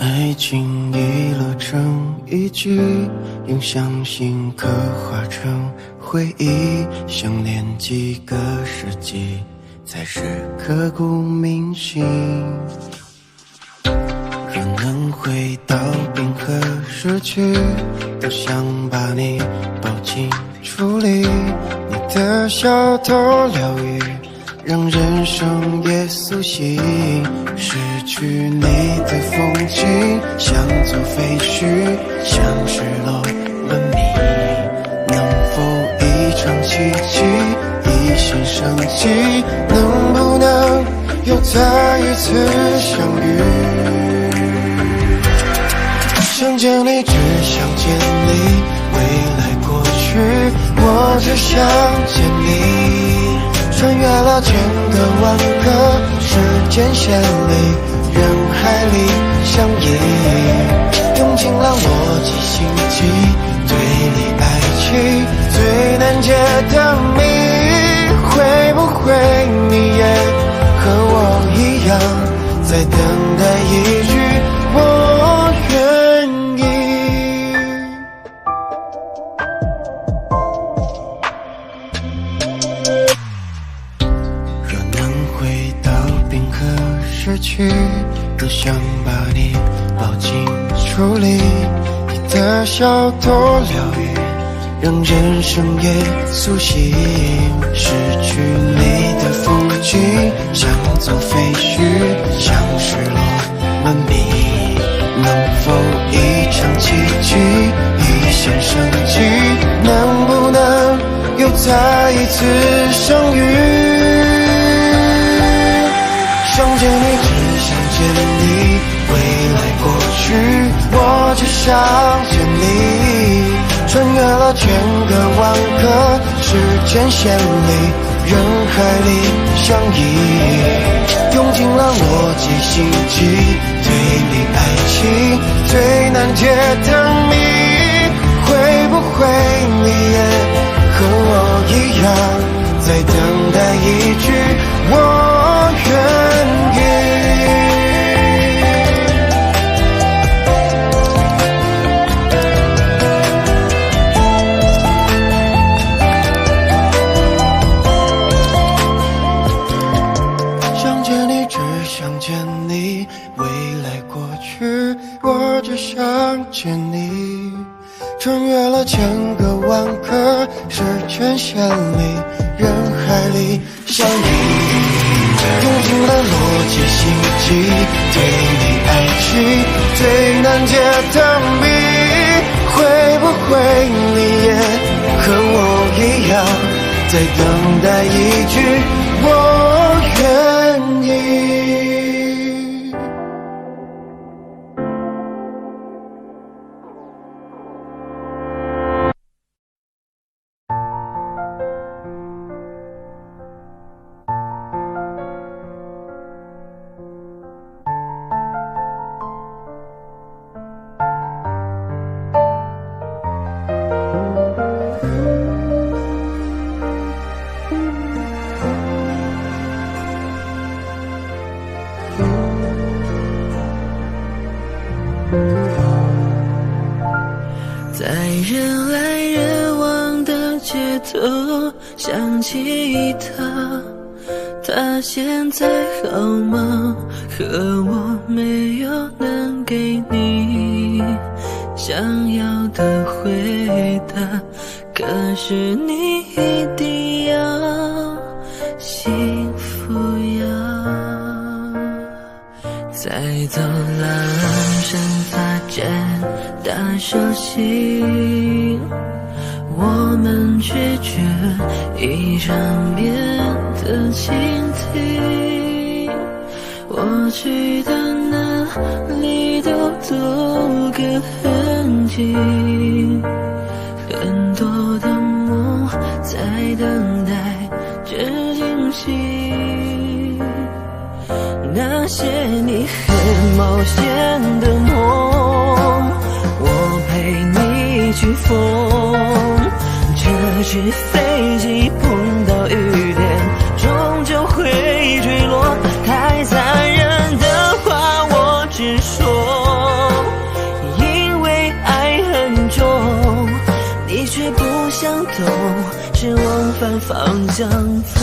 爱情遗落成一句，用相信刻画成回忆，相恋几个世纪，才是刻骨铭心。若能回到冰河时区，多想把你抱紧处理，你的小偷疗愈，让人生也苏醒。失去你的风景，像座废墟，像失落文明。能否一场奇迹，一线生机？能不能又再一次相遇？想见你，只想见你，未来过去，我只想见你。穿越了千个万个时间线里，人海里相依，用尽了逻辑心机，对你爱情最难解的谜。会不会你也和我一样，在等待一句我愿意？若能回到冰河时区，多想把你抱紧处理，你的小偷疗愈，让人生也苏醒。失去你的风景，像座废墟，像失落文明。能否一场奇迹，一线生机？能不能又再一次相遇？想见你，只想见你，未来过去，我只想见你。穿越了千个万个时间线里，人海里相依，用尽了逻辑心机，对你爱情最难解的谜。会不会你也和我一样，在等待一句我愿意？见你，穿越了千个万个时间线里，人海里相依，用尽了逻辑心机，对你爱情最难解的谜。会不会你也和我一样，在等待一句我愿意？在人来人往的街头想起他，他现在好吗？可我没有能给你想要的回答，可是你一定要幸福呀。在走廊上发展大手心，我们拒绝一场面的倾听，我去的哪里都多个痕迹，很多的梦在等待着惊喜，那些你很冒险的梦，我陪你去疯。这只飞机碰到雨点，终究会坠落。太残忍的话我直说，是往反方向走。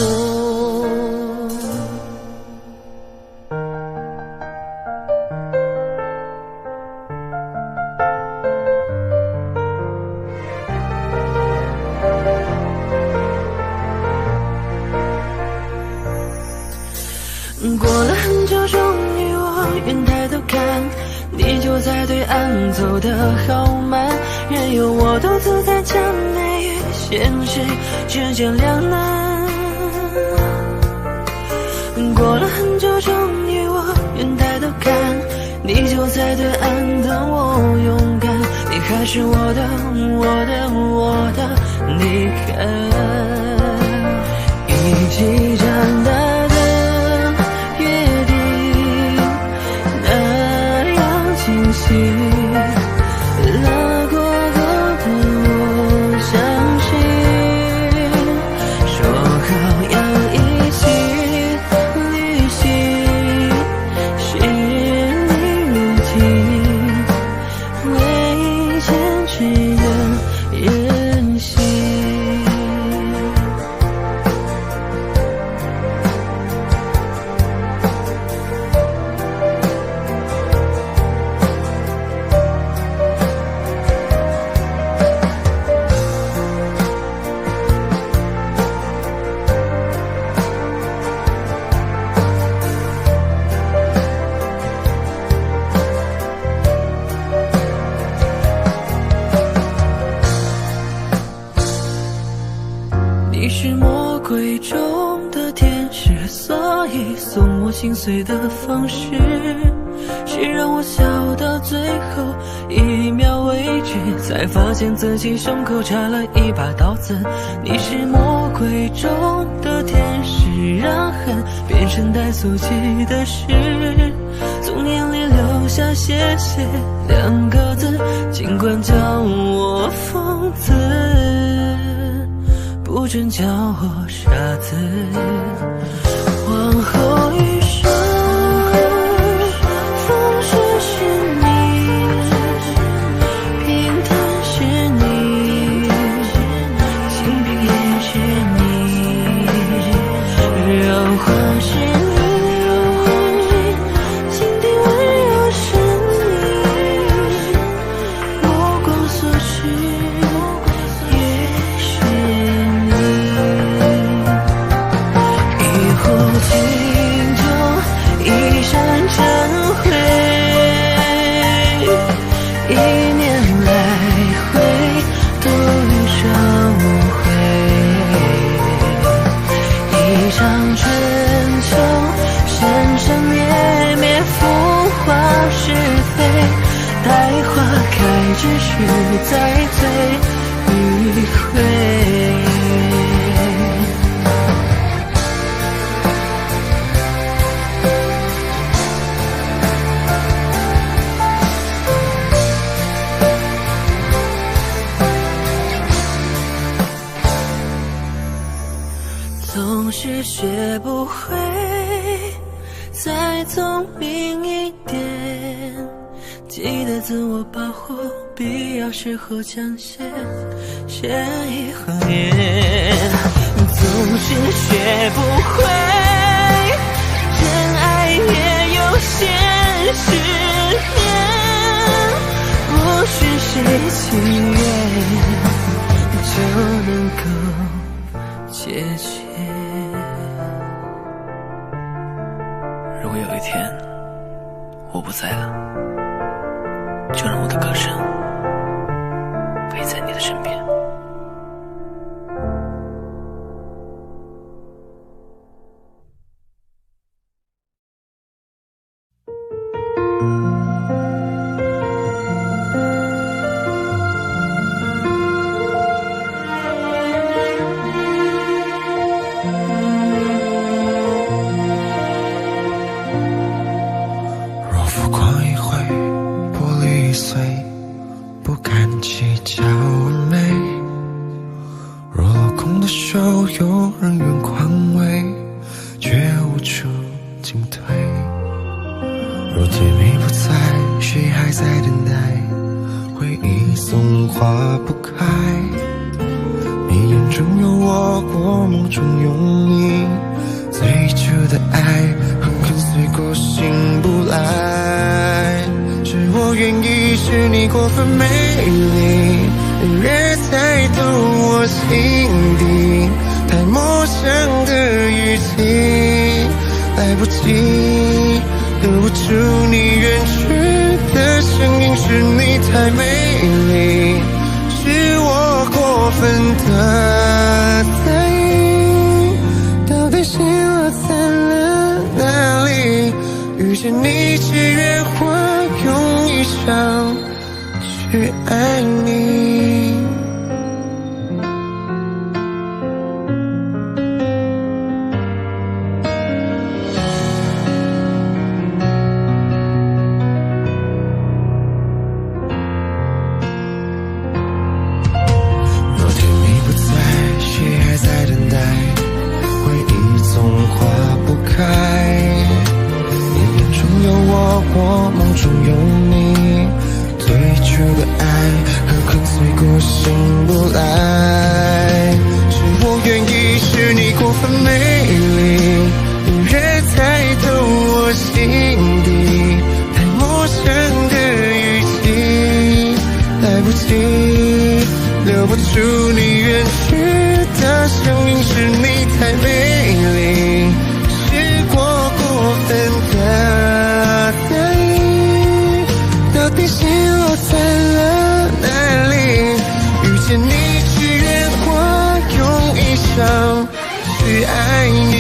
过了很久，终于我愿抬头看，你就在对岸走得好慢，任由我独自在墙内与现实之间两难。过了很久，终于我愿抬头看，你就在对岸等我勇敢，你还是我的，你看，一起长大。拉过沟的我相信，说好要一起旅行，是你如今为坚持的任性。你是魔鬼中的天使，所以送我心碎的方式是让我笑到最后一秒为止，才发现自己胸口插了一把刀子。你是魔鬼中的天使，让恨变成带俗气的事，从眼里流下谢谢两个字，尽管叫我疯子，不准叫我傻子。往后余生，风雪是你，平淡是你，清贫也是你，让花是你，心底温柔是你，目光所至也是你。心中一闪尘灰，一年来回都遇上无悔，一场春秋生生灭灭，浮华是非，待花开之时再醉与会。总是学不会再聪明一点，记得自我保护，必要时候讲些义和言。总是学不会真爱也有现实面，不是谁情愿就能够解决。如果有一天我不在了，就让我的歌声陪在你的身边。不敢计较完美，若落空的手有人愿宽慰，却无处进退。若最美不在，谁还在等待？回忆送花不开，你眼中有我过，梦中有你，最初的爱很跟随过，醒不来。是我愿意，是你过分美丽，越猜透我心底，太陌生的语气，来不及留不住你远去的声音，是你太美丽，是我过分的在意，到底心落在了哪里？遇见你只愿花用一生去爱你。若天你不在，谁还在等待？回忆总化不开，你眼中有我梦中有你，最初的爱和跟随过，醒不来。是我愿意，是你过分美丽，你越猜透我心底，太陌生的语气，来不及留不住你远去的声音，是你太美丽，是我过分的在意，到底心落在了哪里？遇见你只愿花用一生去爱你。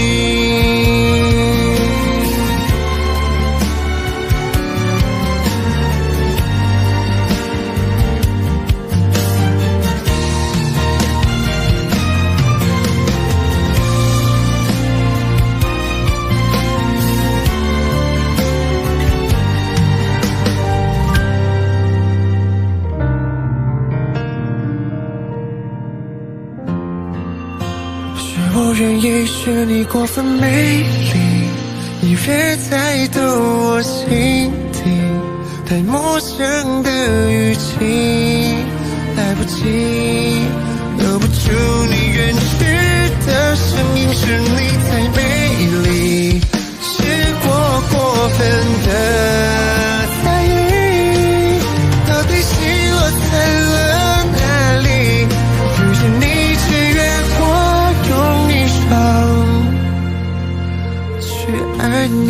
我愿意，是你过分美丽，你越猜透我心底，太陌生的语气，来不及留不住你远去的声音，是你太美丽，是我过分的在意，到底心落在了哪里？遇见你只愿花用一生去爱你。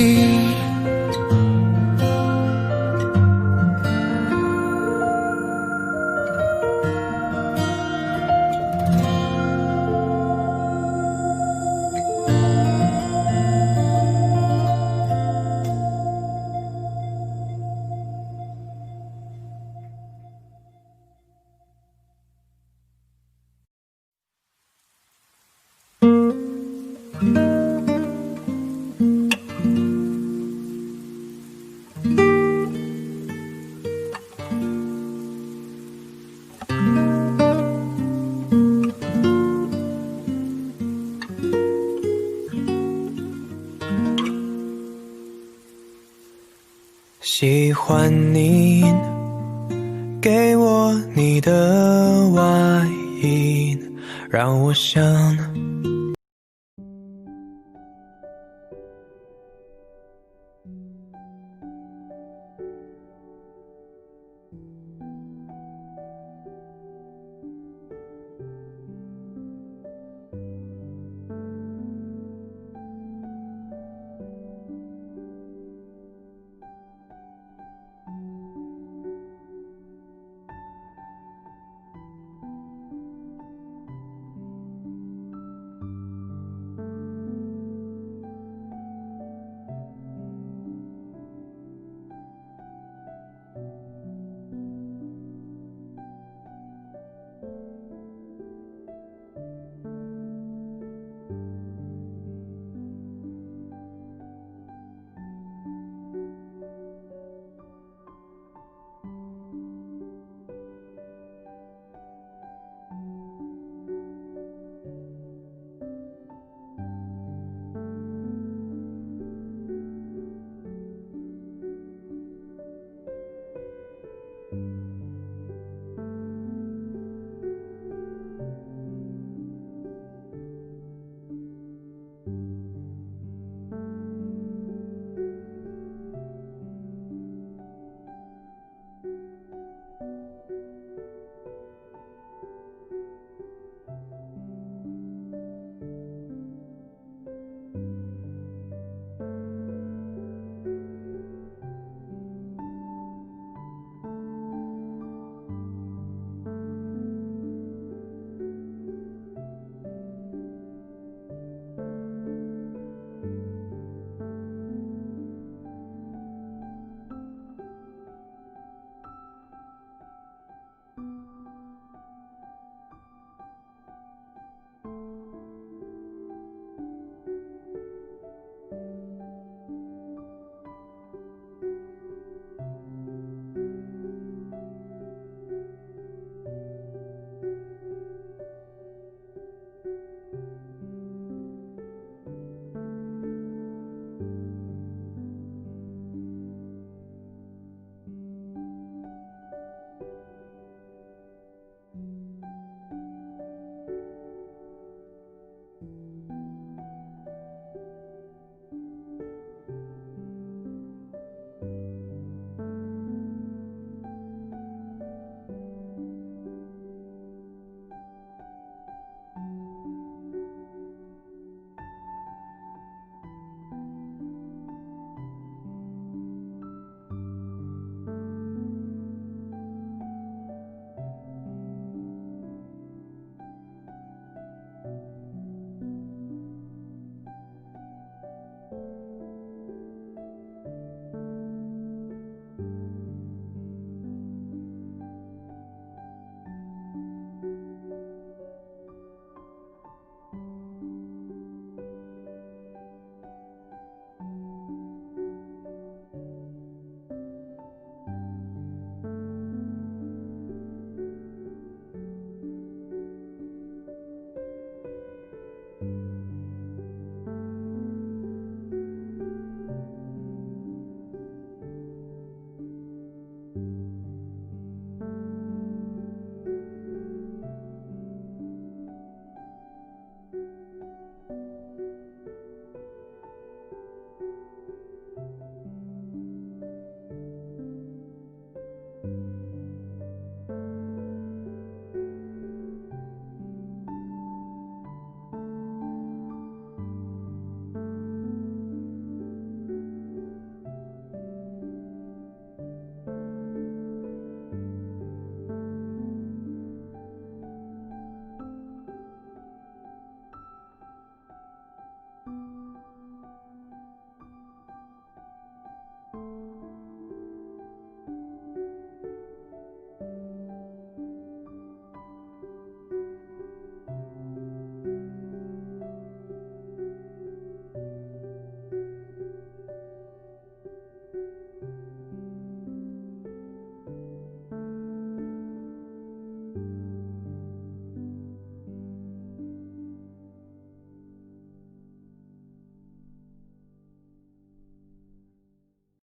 喜欢你给我你的外衣，让我想